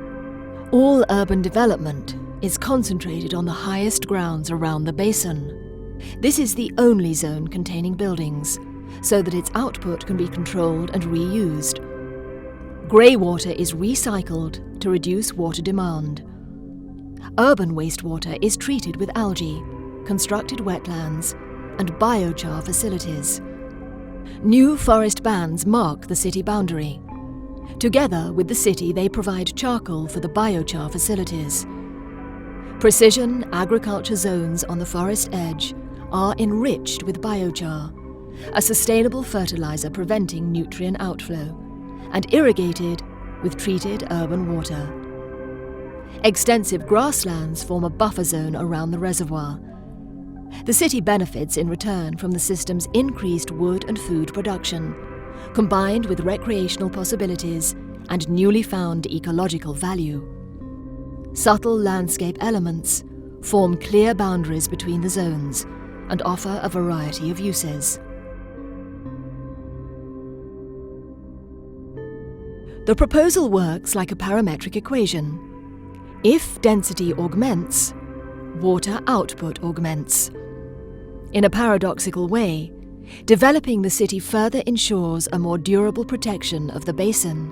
S2: All urban development is concentrated on the highest grounds around the basin. This is the only zone containing buildings, so that its output can be controlled and reused. Grey water is recycled to reduce water demand. Urban wastewater is treated with algae, constructed wetlands, and biochar facilities. New forest bands mark the city boundary. Together with the city, they provide charcoal for the biochar facilities. Precision agriculture zones on the forest edge are enriched with biochar, a sustainable fertilizer preventing nutrient outflow, and irrigated with treated urban water. Extensive grasslands form a buffer zone around the reservoir. The city benefits in return from the system's increased wood and food production, combined with recreational possibilities and newly found ecological value. Subtle landscape elements form clear boundaries between the zones and offer a variety of uses. The proposal works like a parametric equation. If density augments, water output augments. In a paradoxical way, developing the city further ensures a more durable protection of the basin.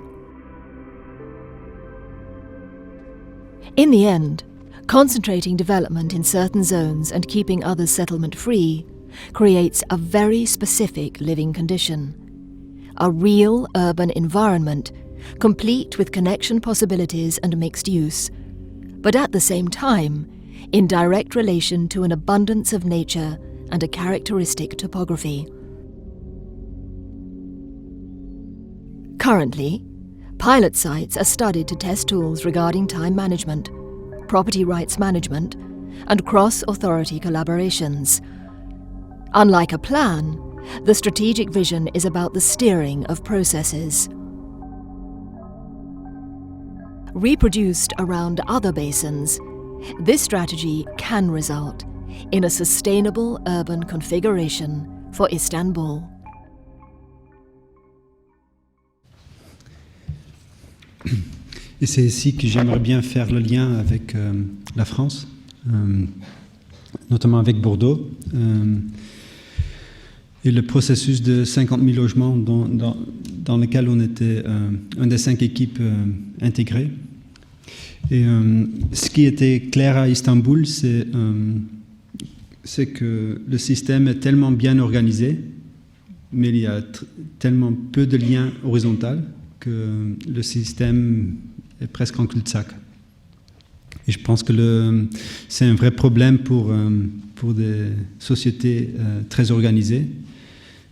S2: In the end, concentrating development in certain zones and keeping others settlement-free creates a very specific living condition. A real urban environment complete with connection possibilities and mixed use, but at the same time, in direct relation to an abundance of nature and a characteristic topography. Currently, pilot sites are studied to test tools regarding time management, property rights management, and cross-authority collaborations. Unlike a plan, the strategic vision is about the steering of processes. Reproduced around other basins, this strategy can result in a sustainable urban configuration for Istanbul.
S1: Et c'est ici que j'aimerais bien faire le lien avec la France, notamment avec Bordeaux, et le processus de 50 000 logements dans lequel on était une des 5 équipes intégrées. Et ce qui était clair à Istanbul, c'est que le système est tellement bien organisé, mais il y a tellement peu de liens horizontaux que le système est presque en cul-de-sac. Et je pense que c'est un vrai problème pour des sociétés très organisées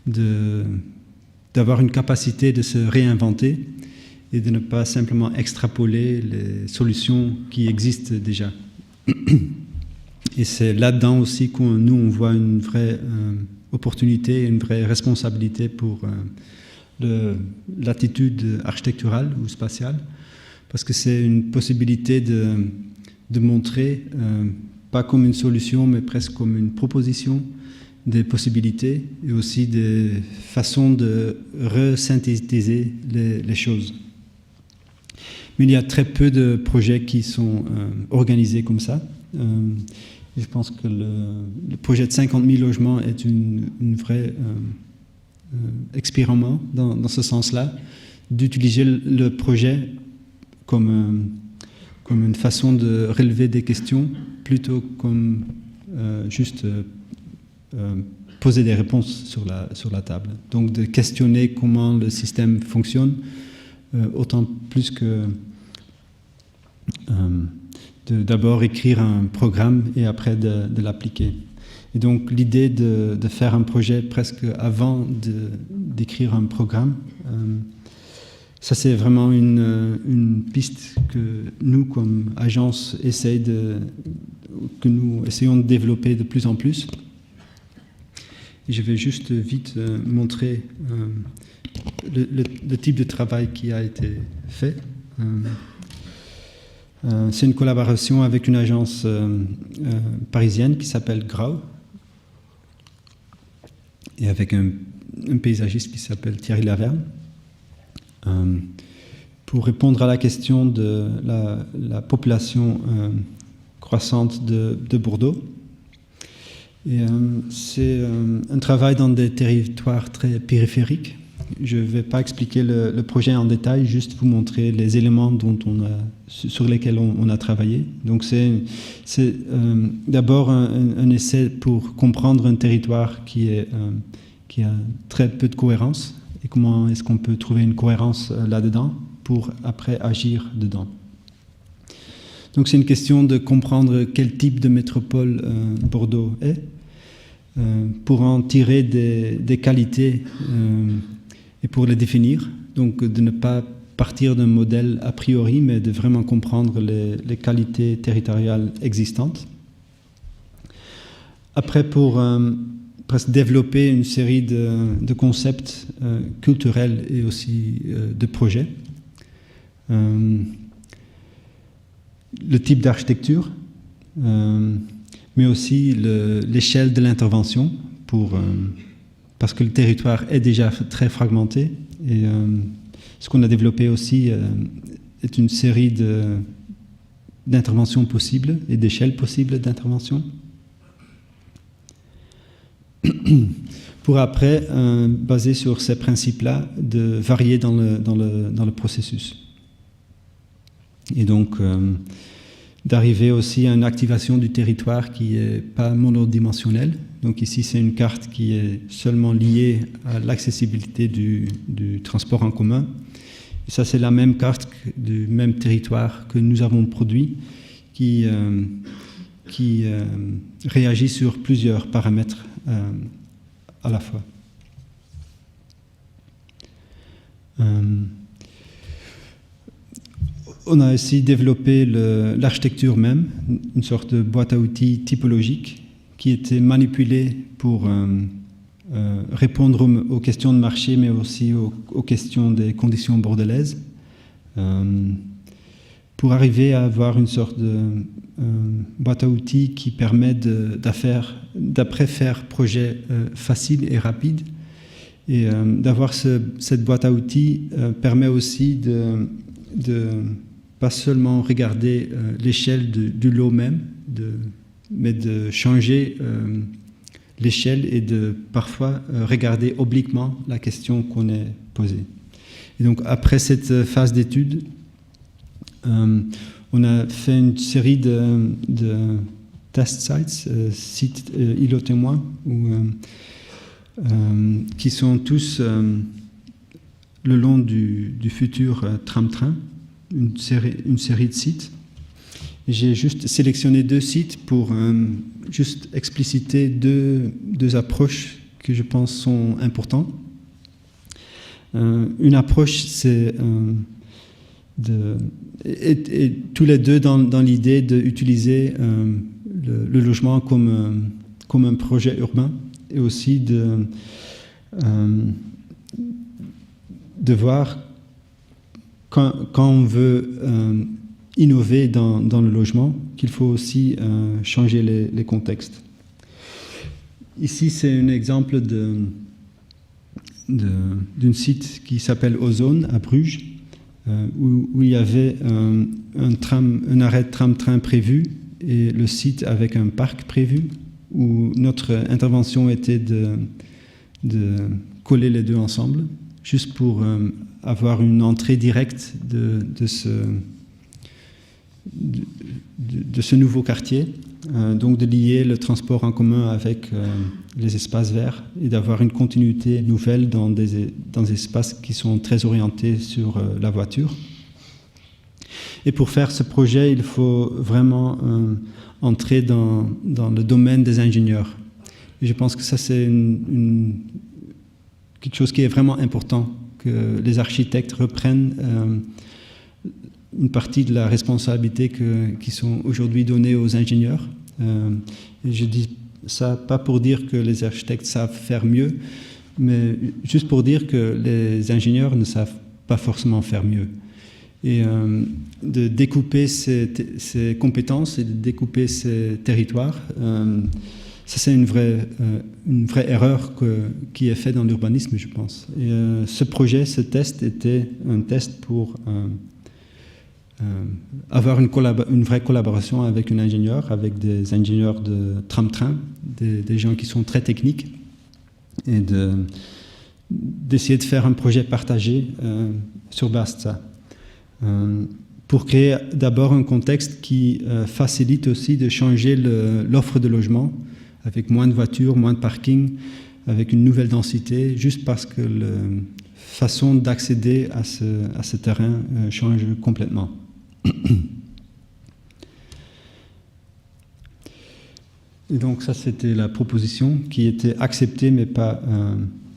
S1: de d'avoir une capacité de se réinventer et de ne pas simplement extrapoler les solutions qui existent déjà. Et c'est là-dedans aussi que nous, on voit une vraie opportunité, une vraie responsabilité pour l'attitude architecturale ou spatiale, parce que c'est une possibilité de montrer, pas comme une solution, mais presque comme une proposition, des possibilités et aussi des façons de resynthétiser les choses. Mais il y a très peu de projets qui sont organisés comme ça. Je pense que le projet de 50 000 logements est une vraie expériment dans ce sens-là, d'utiliser le projet comme une façon de relever des questions plutôt comme juste poser des réponses sur la table. Donc de questionner comment le système fonctionne, autant plus que d'abord écrire un programme et après de l'appliquer. Et donc l'idée de faire un projet presque avant d'écrire un programme, ça c'est vraiment une piste que nous comme agence que nous essayons de développer de plus en plus. Et je vais juste vite montrer le type de travail qui a été fait. C'est une collaboration avec une agence parisienne qui s'appelle Grau et avec un paysagiste qui s'appelle Thierry Laverne pour répondre à la question de la population croissante de Bordeaux. Et c'est un travail dans des territoires très périphériques. Je ne vais pas expliquer le projet en détail, juste vous montrer les éléments sur lesquels on a travaillé. Donc c'est d'abord un essai pour comprendre un territoire qui a très peu de cohérence et comment est-ce qu'on peut trouver une cohérence là-dedans pour après agir dedans. Donc c'est une question de comprendre quel type de métropole Bordeaux est pour en tirer des qualités et pour les définir, donc de ne pas partir d'un modèle a priori, mais de vraiment comprendre les qualités territoriales existantes. Après, pour presque développer une série de concepts culturels et aussi de projets. Le type d'architecture, mais aussi l'échelle de l'intervention parce que le territoire est déjà très fragmenté et ce qu'on a développé aussi est une série d'interventions possibles et d'échelles possibles d'intervention. Pour après, basé sur ces principes-là, de varier dans le processus. Et donc, d'arriver aussi à une activation du territoire qui n'est pas monodimensionnelle. Donc ici, c'est une carte qui est seulement liée à l'accessibilité du transport en commun. Et ça, c'est la même carte du même territoire que nous avons produit qui réagit sur plusieurs paramètres à la fois. On a aussi développé l'architecture même, une sorte de boîte à outils typologique qui était manipulée pour répondre aux questions de marché, mais aussi aux questions des conditions bordelaises, pour arriver à avoir une sorte de boîte à outils qui permet d'après faire projet facile et rapide. Et d'avoir cette boîte à outils permet aussi de pas seulement regarder l'échelle du lot même, mais de changer l'échelle et de parfois regarder obliquement la question qu'on est posée. Et donc après cette phase d'étude, on a fait une série de test sites, sites îlots témoins, qui sont tous le long du futur tram-train, une série de sites. J'ai juste sélectionné 2 sites pour juste expliciter deux approches que je pense sont importantes. Une approche, c'est et tous les deux dans l'idée d'utiliser le logement comme un projet urbain, et aussi de voir quand on veut innover dans le logement, qu'il faut aussi changer les contextes. Ici, c'est un exemple d'un site qui s'appelle Ozone à Bruges, où il y avait un arrêt de tram-train prévu et le site avec un parc prévu, où notre intervention était de coller les deux ensemble, juste pour avoir une entrée directe de ce nouveau quartier, donc de lier le transport en commun avec les espaces verts et d'avoir une continuité nouvelle dans des espaces qui sont très orientés sur la voiture. Et pour faire ce projet, il faut vraiment entrer dans le domaine des ingénieurs. Et je pense que ça, c'est quelque chose qui est vraiment important, que les architectes reprennent une partie de la responsabilité qui sont aujourd'hui données aux ingénieurs. Et je dis ça pas pour dire que les architectes savent faire mieux, mais juste pour dire que les ingénieurs ne savent pas forcément faire mieux. Et de découper ces compétences et de découper ces territoires, ça c'est une vraie erreur qui est faite dans l'urbanisme, je pense. Et ce projet, ce test était un test pour avoir une vraie collaboration avec un ingénieur, avec des ingénieurs de tram-train, des gens qui sont très techniques, et d'essayer de faire un projet partagé sur base de ça. Pour créer d'abord un contexte qui facilite aussi de changer l'offre de logement, avec moins de voitures, moins de parking, avec une nouvelle densité, juste parce que la façon d'accéder à ce terrain change complètement. Et donc ça, c'était la proposition qui était acceptée, mais pas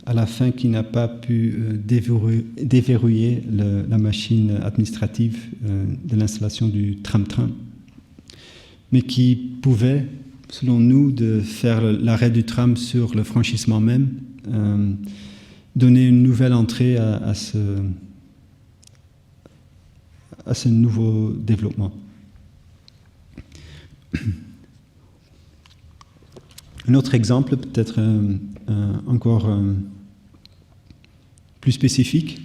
S1: à la fin, qui n'a pas pu déverrouiller la machine administrative de l'installation du tram-train, mais qui pouvait, selon nous, de faire l'arrêt du tram sur le franchissement même, donner une nouvelle entrée à ce nouveau développement. Un autre exemple, peut-être encore plus spécifique,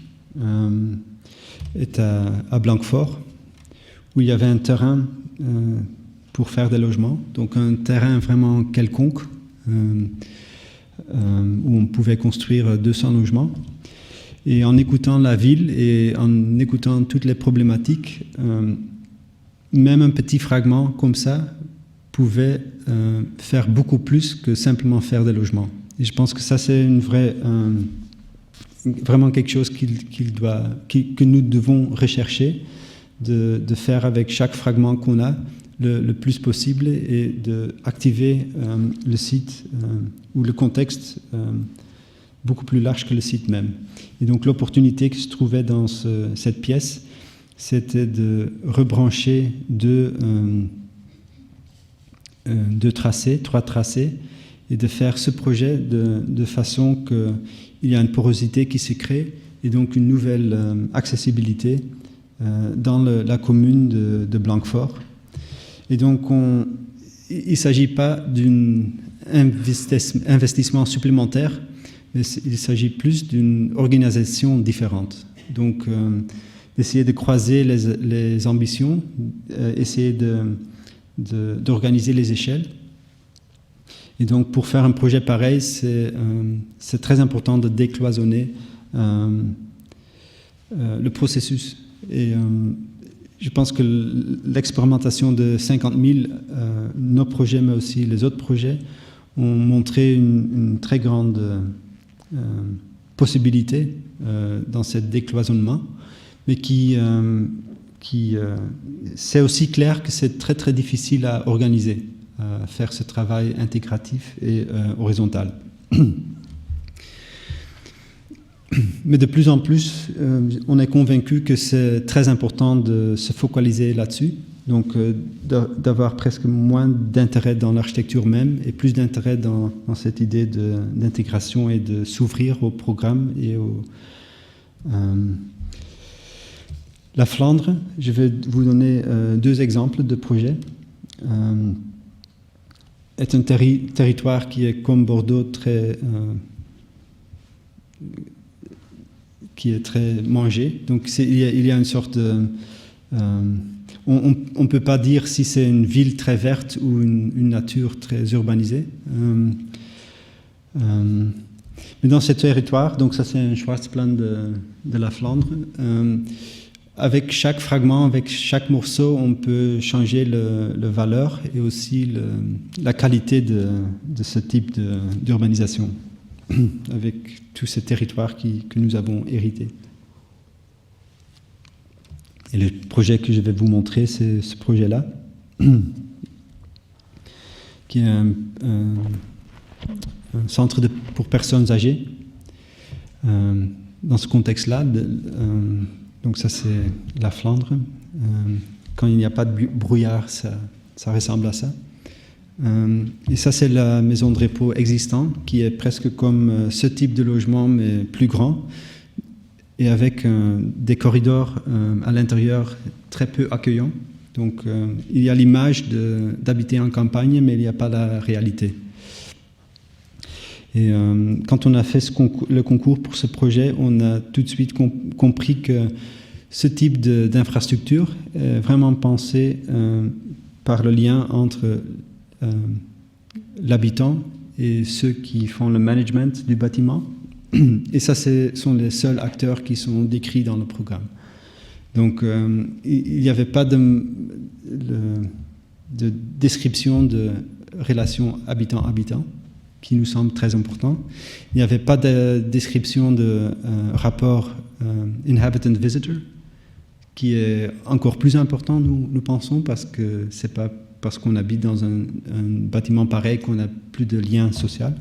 S1: est à Blanquefort, où il y avait un terrain pour faire des logements, donc un terrain vraiment quelconque, où on pouvait construire 200 logements. Et en écoutant la ville et en écoutant toutes les problématiques, même un petit fragment comme ça pouvait faire beaucoup plus que simplement faire des logements. Et je pense que ça, c'est vraiment quelque chose que nous devons rechercher, de faire avec chaque fragment qu'on a le plus possible, et d'activer le site ou le contexte beaucoup plus large que le site même. Et donc l'opportunité qui se trouvait dans cette pièce, c'était de rebrancher deux tracés, 3 tracés, et de faire ce projet de façon qu'il y a une porosité qui se crée, et donc une nouvelle accessibilité dans la commune de Blanquefort. Et donc il ne s'agit pas d'un investissement supplémentaire, mais il s'agit plus d'une organisation différente. Donc, d'essayer de croiser les ambitions, essayer d'organiser les échelles. Et donc, pour faire un projet pareil, c'est très important de décloisonner le processus. Et je pense que l'expérimentation de 50 000, nos projets, mais aussi les autres projets, ont montré une très grande possibilité dans ce décloisonnement, mais c'est aussi clair que c'est très très difficile à organiser, à faire ce travail intégratif et horizontal. Mais de plus en plus, on est convaincu que c'est très important de se focaliser là-dessus, donc d'avoir presque moins d'intérêt dans l'architecture même et plus d'intérêt dans cette idée d'intégration et de s'ouvrir au programme et la Flandre. Je vais vous donner 2 exemples de projets. Est un territoire qui est comme Bordeaux qui est très mangé. Donc il y a une sorte de... on ne peut pas dire si c'est une ville très verte ou une nature très urbanisée. Mais dans ce territoire, donc ça c'est un Schwarzplan de la Flandre, avec chaque fragment, avec chaque morceau, on peut changer la valeur et aussi la qualité de ce type d'urbanisation, avec tous ces territoires que nous avons hérités. Et le projet que je vais vous montrer, c'est ce projet-là, qui est un centre pour personnes âgées. Dans ce contexte-là, donc ça c'est la Flandre. Quand il n'y a pas de brouillard, ça ressemble à ça. Et ça c'est la maison de repos existante, qui est presque comme ce type de logement, mais plus grand, et avec des corridors à l'intérieur très peu accueillants. Donc il y a l'image d'habiter en campagne, mais il n'y a pas la réalité. Et quand on a fait le concours pour ce projet, on a tout de suite compris que ce type d'infrastructure est vraiment pensé par le lien entre l'habitant et ceux qui font le management du bâtiment. Et ça, ce sont les seuls acteurs qui sont décrits dans le programme. Donc, il n'y avait pas de description de relation habitant-habitant, qui nous semble très important. Il n'y avait pas de description de rapport inhabitant-visitor, qui est encore plus important, nous pensons, parce que c'est pas parce qu'on habite dans un bâtiment pareil qu'on n'a plus de lien social.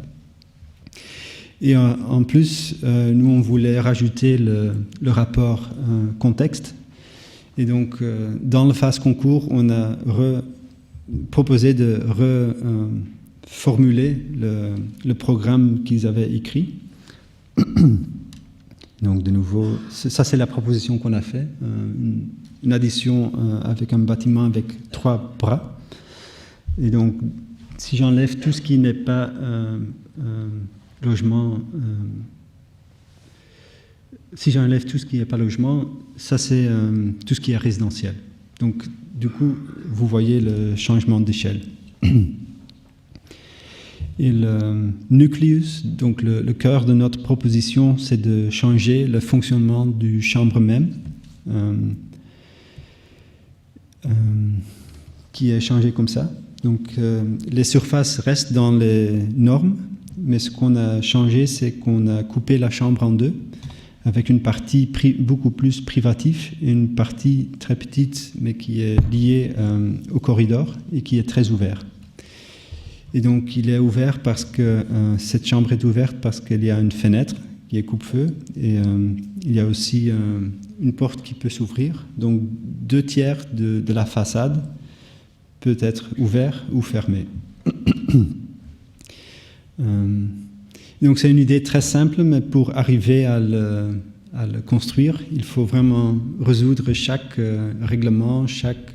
S1: Et en plus, nous, on voulait rajouter le rapport contexte. Et donc, dans le phase concours, on a proposé de reformuler le programme qu'ils avaient écrit. Donc, de nouveau, ça, c'est la proposition qu'on a faite. Une addition avec un bâtiment avec 3 bras. Et donc, si j'enlève tout ce qui n'est pas logement, si j'enlève tout ce qui n'est pas logement, ça c'est tout ce qui est résidentiel. Donc du coup, vous voyez le changement d'échelle. Et le nucleus, donc le cœur de notre proposition, c'est de changer le fonctionnement du chambre même, qui est changé comme ça. Donc les surfaces restent dans les normes, mais ce qu'on a changé, c'est qu'on a coupé la chambre en 2, avec une partie beaucoup plus privative et une partie très petite, mais qui est liée au corridor et qui est très ouvert. Et donc il est ouvert parce que cette chambre est ouverte parce qu'il y a une fenêtre qui est coupe-feu et il y a aussi une porte qui peut s'ouvrir. Donc 2/3 de la façade peut être ouvert ou fermé. Donc c'est une idée très simple, mais pour arriver à le construire, il faut vraiment résoudre chaque règlement, chaque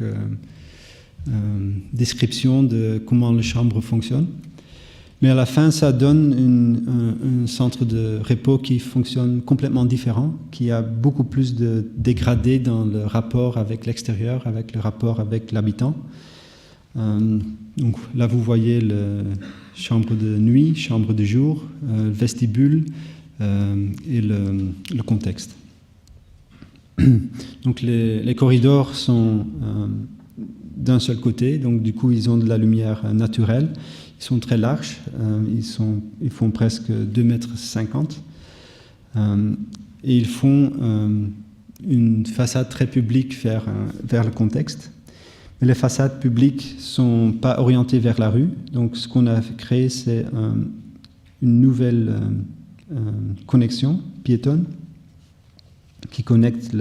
S1: description de comment la chambre fonctionne. Mais à la fin, ça donne un centre de repos qui fonctionne complètement différent, qui a beaucoup plus de dégradés dans le rapport avec l'extérieur, avec le rapport avec l'habitant. Donc là, vous voyez chambre de nuit, chambre de jour, vestibule et le contexte. Donc les corridors sont d'un seul côté, donc du coup ils ont de la lumière naturelle, ils sont très larges, ils font presque 2,50 m et ils font une façade très publique vers le contexte. Mais les façades publiques ne sont pas orientées vers la rue. Donc, ce qu'on a créé, c'est une nouvelle connexion piétonne qui connecte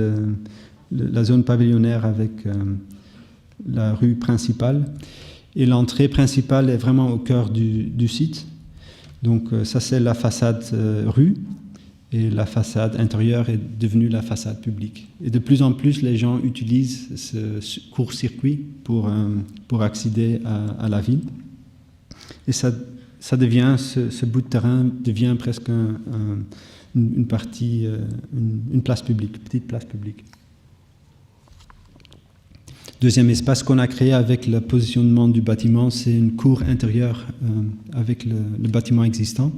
S1: la zone pavillonnaire avec la rue principale. Et l'entrée principale est vraiment au cœur du site. Donc ça, c'est la façade rue. Et la façade intérieure est devenue la façade publique. Et de plus en plus, les gens utilisent ce court-circuit pour accéder à la ville. Et ça devient, ce bout de terrain devient presque une partie, une place publique, petite place publique. Deuxième espace qu'on a créé avec le positionnement du bâtiment, c'est une cour intérieure avec le bâtiment existant.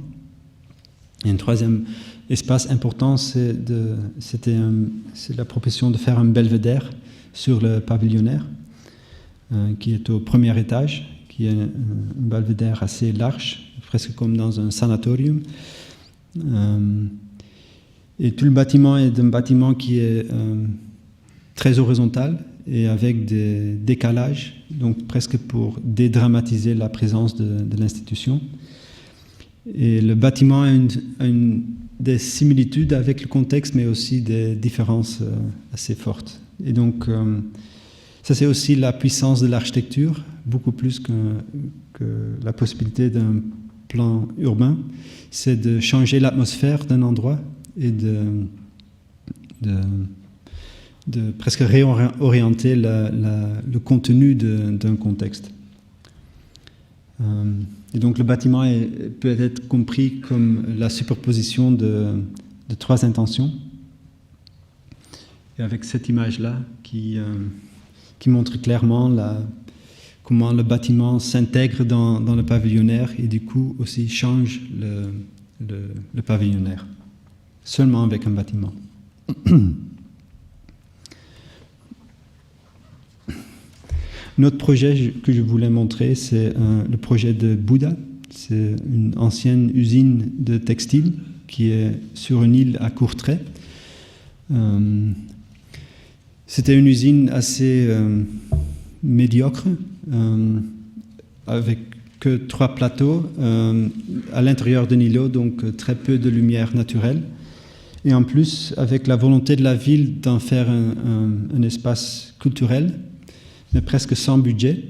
S1: Et un troisième espace important, c'est la proposition de faire un belvédère sur le pavillonnaire, qui est au premier étage, qui est un belvédère assez large, presque comme dans un sanatorium. Et tout le bâtiment est un bâtiment qui est très horizontal et avec des décalages, donc presque pour dédramatiser la présence de l'institution. Et le bâtiment a des similitudes avec le contexte, mais aussi des différences assez fortes. Et donc, ça c'est aussi la puissance de l'architecture, beaucoup plus que la possibilité d'un plan urbain. C'est de changer l'atmosphère d'un endroit et de presque réorienter le contenu d'un contexte. Et donc le bâtiment peut être compris comme la superposition de trois intentions. Et avec cette image-là qui montre clairement comment le bâtiment s'intègre dans le pavillonnaire et du coup aussi change le pavillonnaire, seulement avec un bâtiment. Notre projet que je voulais montrer, c'est le projet de Bouddha. C'est une ancienne usine de textile qui est sur une île à Courtrai. C'était une usine assez médiocre, avec que 3 plateaux à l'intérieur d'un îlot, donc très peu de lumière naturelle. Et en plus, avec la volonté de la ville d'en faire un espace culturel, mais presque sans budget,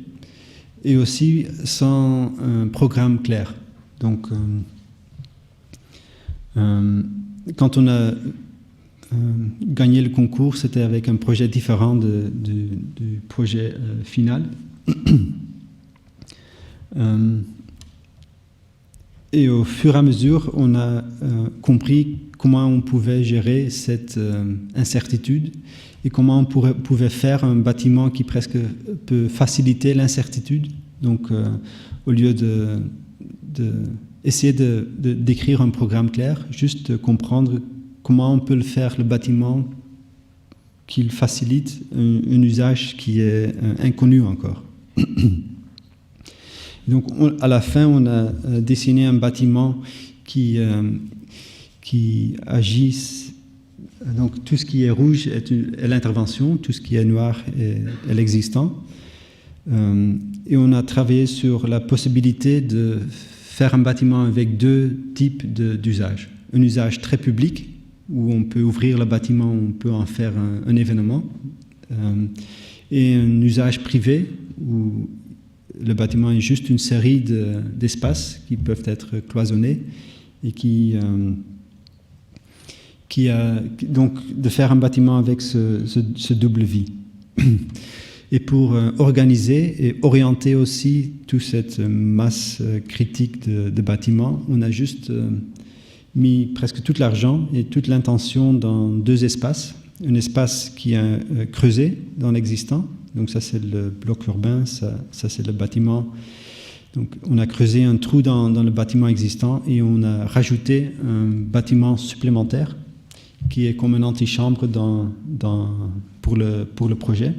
S1: et aussi sans un programme clair. Donc, quand on a gagné le concours, c'était avec un projet différent du projet final. Et au fur et à mesure, on a compris comment on pouvait gérer cette incertitude et comment on pouvait faire un bâtiment qui presque peut faciliter l'incertitude. Donc, au lieu d'essayer de d'écrire un programme clair, juste comprendre comment on peut le faire, le bâtiment, qu'il facilite un usage qui est inconnu encore. Donc, à la fin, on a dessiné un bâtiment qui agit. Donc, tout ce qui est rouge est l'intervention, tout ce qui est noir est l'existant. Et on a travaillé sur la possibilité de faire un bâtiment avec 2 types d'usages. Un usage très public, où on peut ouvrir le bâtiment, on peut en faire un événement, et un usage privé, où le bâtiment est juste une série d'espaces qui peuvent être cloisonnés et donc de faire un bâtiment avec ce double vie. Et pour organiser et orienter aussi toute cette masse critique de bâtiments, on a juste mis presque tout l'argent et toute l'intention dans 2 espaces. Un espace qui est creusé dans l'existant, donc ça c'est le bloc urbain, ça c'est le bâtiment. Donc on a creusé un trou dans le bâtiment existant et on a rajouté un bâtiment supplémentaire qui est comme une antichambre pour le projet.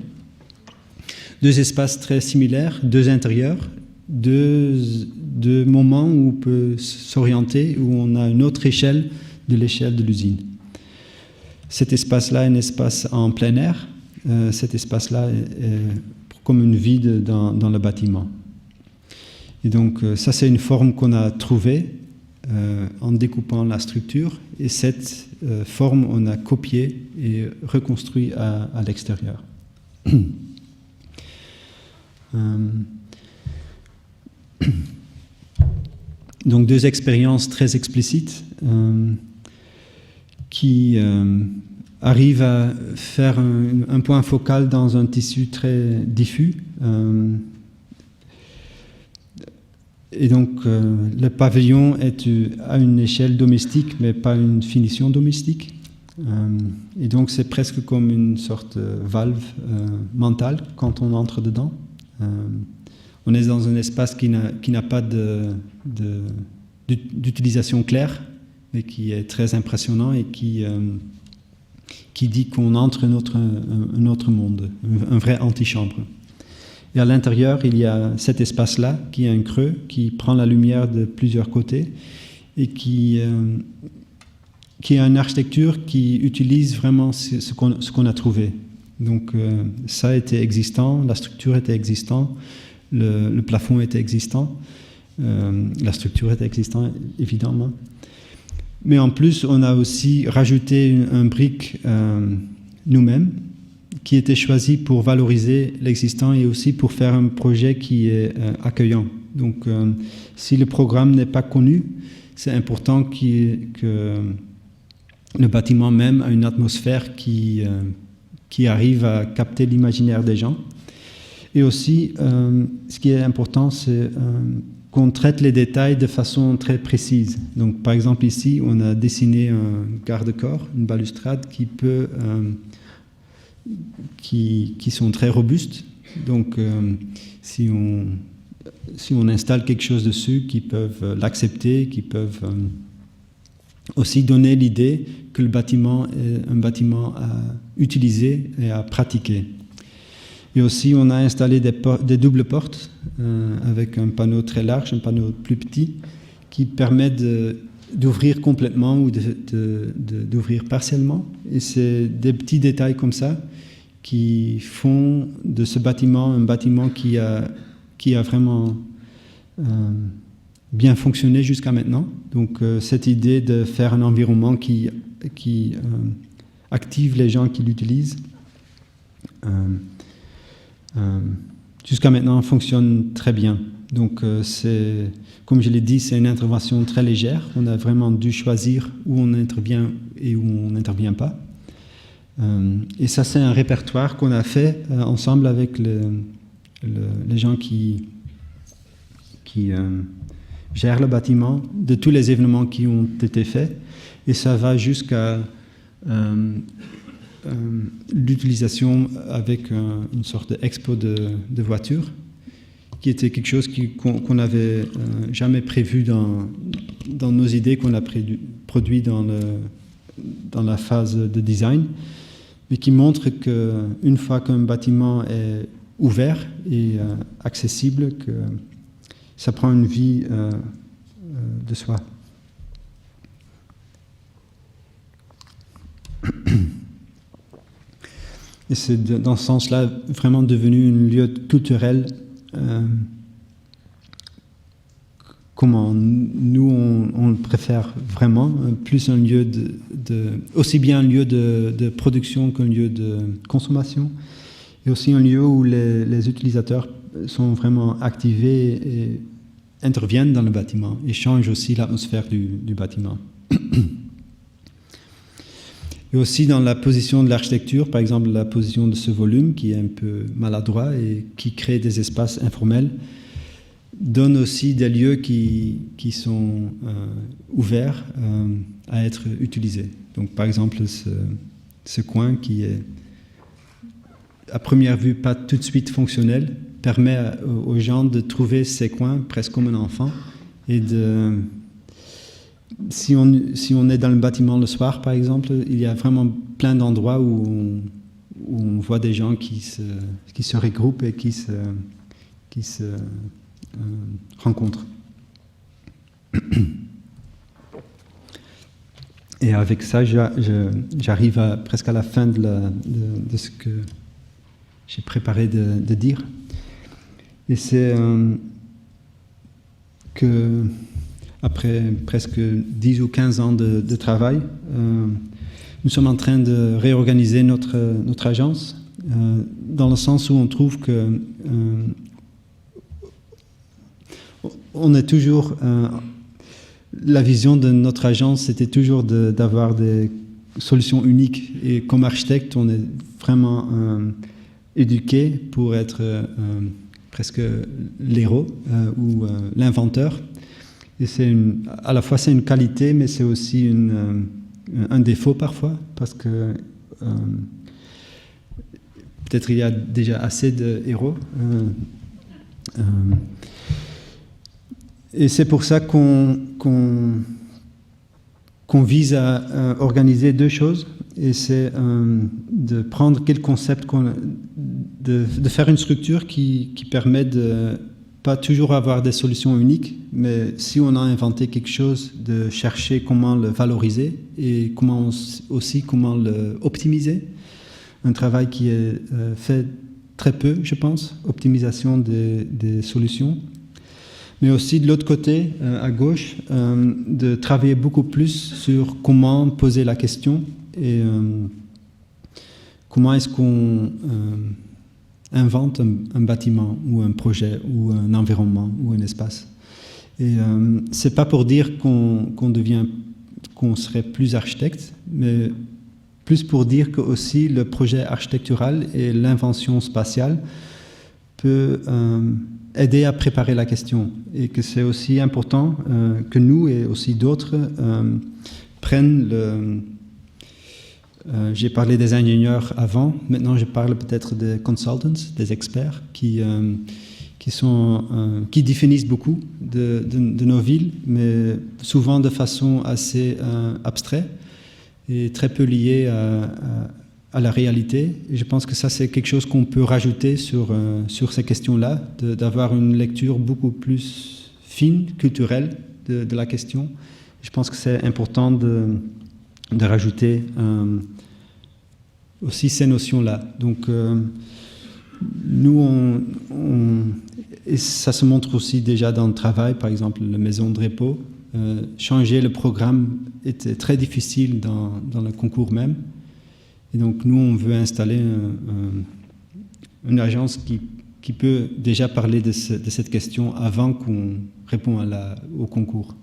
S1: 2 espaces très similaires, 2 intérieurs, 2 moments où on peut s'orienter, où on a une autre échelle de l'échelle de l'usine. Cet espace-là est un espace en plein air. Cet espace-là est comme une vide dans le bâtiment. Et donc ça, c'est une forme qu'on a trouvée en découpant la structure, et cette forme, on a copié et reconstruit à l'extérieur. Donc 2 expériences très explicites qui arrivent à faire un point focal dans un tissu très diffus. Et donc le pavillon est à une échelle domestique, mais pas une finition domestique. Et donc c'est presque comme une sorte de valve mentale quand on entre dedans. On est dans un espace qui n'a pas d'utilisation claire, mais qui est très impressionnant et qui dit qu'on entre un autre monde, un vrai antichambre. Et à l'intérieur, il y a cet espace-là, qui est un creux, qui prend la lumière de plusieurs côtés, et qui a une architecture qui utilise vraiment ce qu'on a trouvé. Donc ça était existant, la structure était existante, le plafond était existant, la structure était existante, évidemment. Mais en plus, on a aussi rajouté un brique nous-mêmes, qui était choisi pour valoriser l'existant et aussi pour faire un projet qui est accueillant. Donc, si le programme n'est pas connu, c'est important que le bâtiment même a une atmosphère qui arrive à capter l'imaginaire des gens. Et aussi, ce qui est important, c'est qu'on traite les détails de façon très précise. Donc, par exemple, ici, on a dessiné un garde-corps, une balustrade qui sont très robustes. Donc, si on installe quelque chose dessus, qui peuvent l'accepter, qui peuvent aussi donner l'idée que le bâtiment est un bâtiment à utiliser et à pratiquer. Et aussi, on a installé des doubles portes avec un panneau très large, un panneau plus petit, qui permet d'ouvrir complètement ou d'ouvrir partiellement. Et c'est des petits détails comme ça qui font de ce bâtiment un bâtiment qui a vraiment bien fonctionné jusqu'à maintenant. Donc cette idée de faire un environnement qui active les gens qui l'utilisent, jusqu'à maintenant fonctionne très bien. Donc comme je l'ai dit, c'est une intervention très légère. On a vraiment dû choisir où on intervient et où on n'intervient pas. Et ça, c'est un répertoire qu'on a fait ensemble avec les gens qui gèrent le bâtiment, de tous les événements qui ont été faits. Et ça va jusqu'à l'utilisation avec une sorte d'expo de voitures, qui était quelque chose qu'on n'avait jamais prévu dans nos idées, qu'on a produit dans la phase de design, mais qui montre qu'une fois qu'un bâtiment est ouvert et accessible, que ça prend une vie de soi. Et c'est dans ce sens-là vraiment devenu un lieu culturel. Comment nous on le préfère vraiment, plus un lieu aussi bien un lieu de production qu'un lieu de consommation, et aussi un lieu où les utilisateurs sont vraiment activés et interviennent dans le bâtiment et changent aussi l'atmosphère du bâtiment. Et aussi dans la position de l'architecture, par exemple la position de ce volume qui est un peu maladroit et qui crée des espaces informels, donne aussi des lieux qui sont ouverts à être utilisés. Donc par exemple ce coin qui est à première vue pas tout de suite fonctionnel permet aux gens de trouver ces coins presque comme un enfant et si on est dans le bâtiment le soir par exemple, il y a vraiment plein d'endroits où on voit des gens qui se regroupent et qui se rencontres. Et avec ça, j'arrive presque à la fin de ce que j'ai préparé de dire. Et c'est que après presque 10 ou 15 ans de travail, nous sommes en train de réorganiser notre agence, dans le sens où on trouve que on est toujours... la vision de notre agence, c'était toujours d'avoir des solutions uniques. Et comme architecte, on est vraiment éduqué pour être presque l'héros ou l'inventeur. Et à la fois c'est une qualité, mais c'est aussi un défaut parfois, parce que peut-être il y a déjà assez de héros. Et c'est pour ça qu'on vise à organiser deux choses. Et c'est de prendre quel concept, de faire une structure qui permet de pas toujours avoir des solutions uniques, mais si on a inventé quelque chose, de chercher comment le valoriser et comment l'optimiser. Un travail qui est fait très peu, je pense, optimisation des solutions. Mais aussi de l'autre côté, à gauche, de travailler beaucoup plus sur comment poser la question et comment est-ce qu'on invente un bâtiment ou un projet ou un environnement ou un espace. Et c'est pas pour dire qu'on serait plus architecte, mais plus pour dire que aussi le projet architectural et l'invention spatiale peut aider à préparer la question, et que c'est aussi important que nous et aussi d'autres prennent j'ai parlé des ingénieurs avant, maintenant je parle peut-être des consultants, des experts qui définissent beaucoup de nos villes, mais souvent de façon assez abstraite et très peu liée à la réalité. Et je pense que ça, c'est quelque chose qu'on peut rajouter sur ces questions-là, d'avoir une lecture beaucoup plus fine, culturelle de la question. Je pense que c'est important de rajouter aussi ces notions-là. Donc, nous, et ça se montre aussi déjà dans le travail, par exemple, la maison de repos. Changer le programme était très difficile dans le concours même. Et donc, nous, on veut installer une agence qui peut déjà parler de cette question avant qu'on réponde au concours.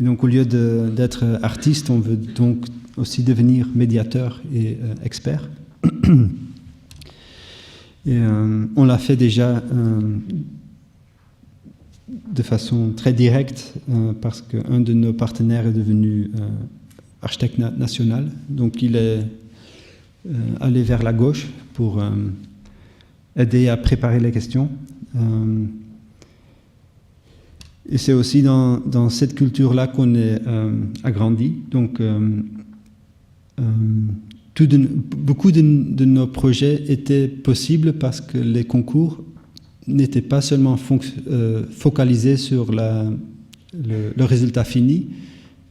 S1: Et donc, au lieu d'être artiste, on veut donc aussi devenir médiateur et expert. Et on l'a fait déjà de façon très directe parce qu'un de nos partenaires est devenu architecte national. Donc, il est aller vers la gauche pour aider à préparer les questions. Et c'est aussi dans cette culture-là qu'on est agrandi. Donc, beaucoup de nos projets étaient possibles parce que les concours n'étaient pas seulement focalisés sur le résultat fini,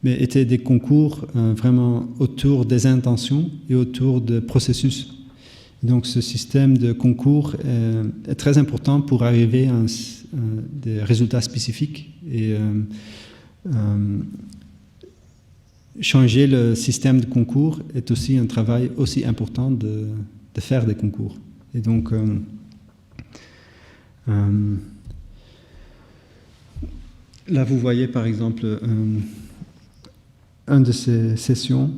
S1: mais étaient des concours vraiment autour des intentions et autour de processus. Donc ce système de concours est très important pour arriver à des résultats spécifiques et changer le système de concours est aussi un travail aussi important de faire des concours. Et donc là vous voyez par exemple une de ces sessions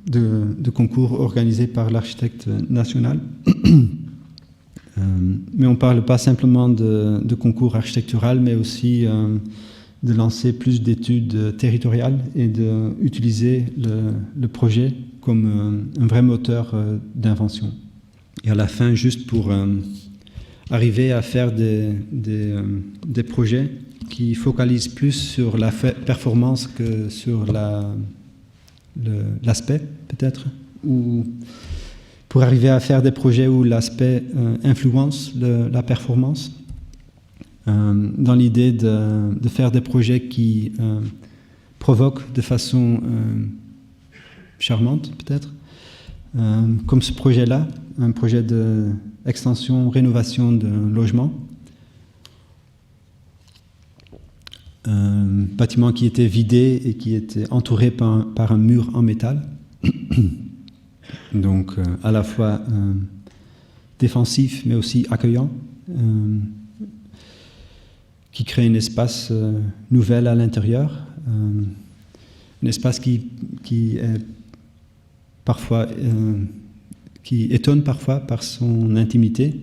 S1: de concours organisées par l'architecte national. Mais on ne parle pas simplement de concours architectural, mais aussi de lancer plus d'études territoriales et d'utiliser le projet comme un vrai moteur d'invention. Et à la fin, juste pour arriver à faire des projets qui focalisent plus sur la performance que sur l'aspect, peut-être, ou pour arriver à faire des projets où l'aspect influence la performance, dans l'idée de faire des projets qui provoquent de façon charmante, peut-être, comme ce projet-là, un projet d'extension, rénovation d'un logement. bâtiment qui était vidé et qui était entouré par un mur en métal. Donc à la fois défensif mais aussi accueillant, qui crée un espace nouvel à l'intérieur, un espace qui est parfois qui étonne parfois par son intimité.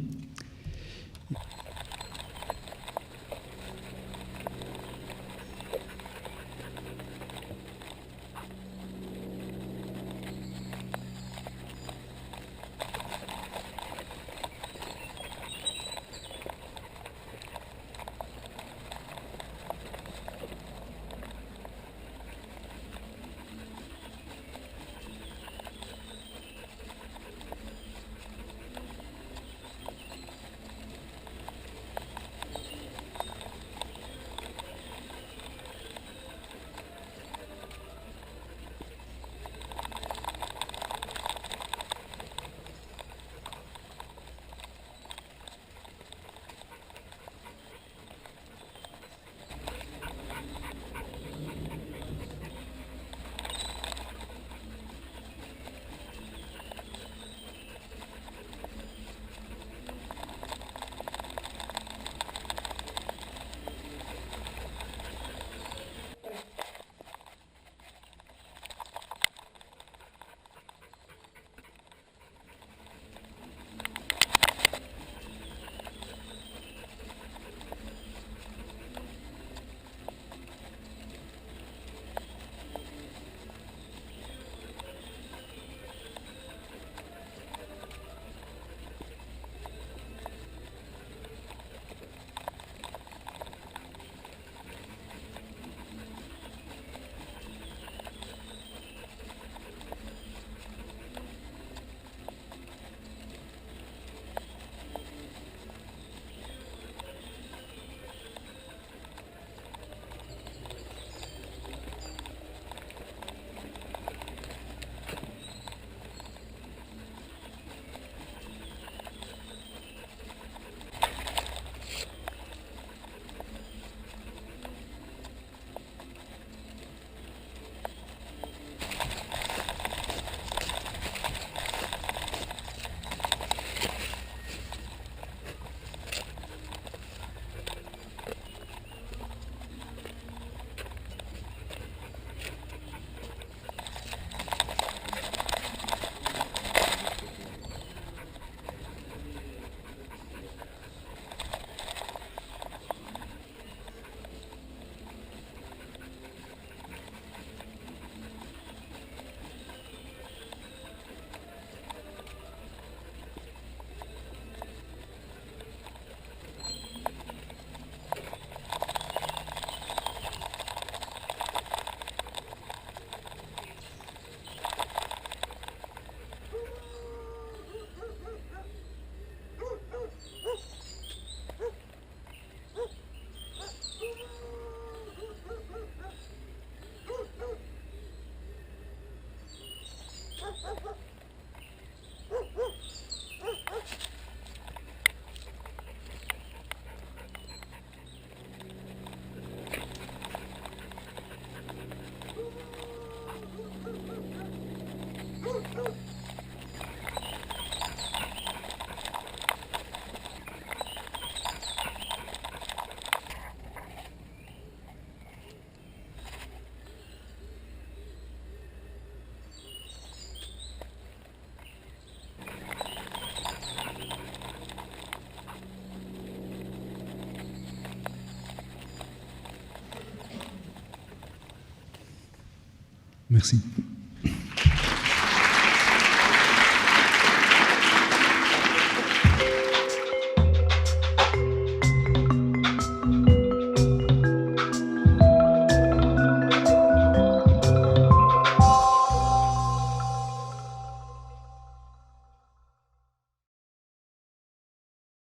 S1: Merci.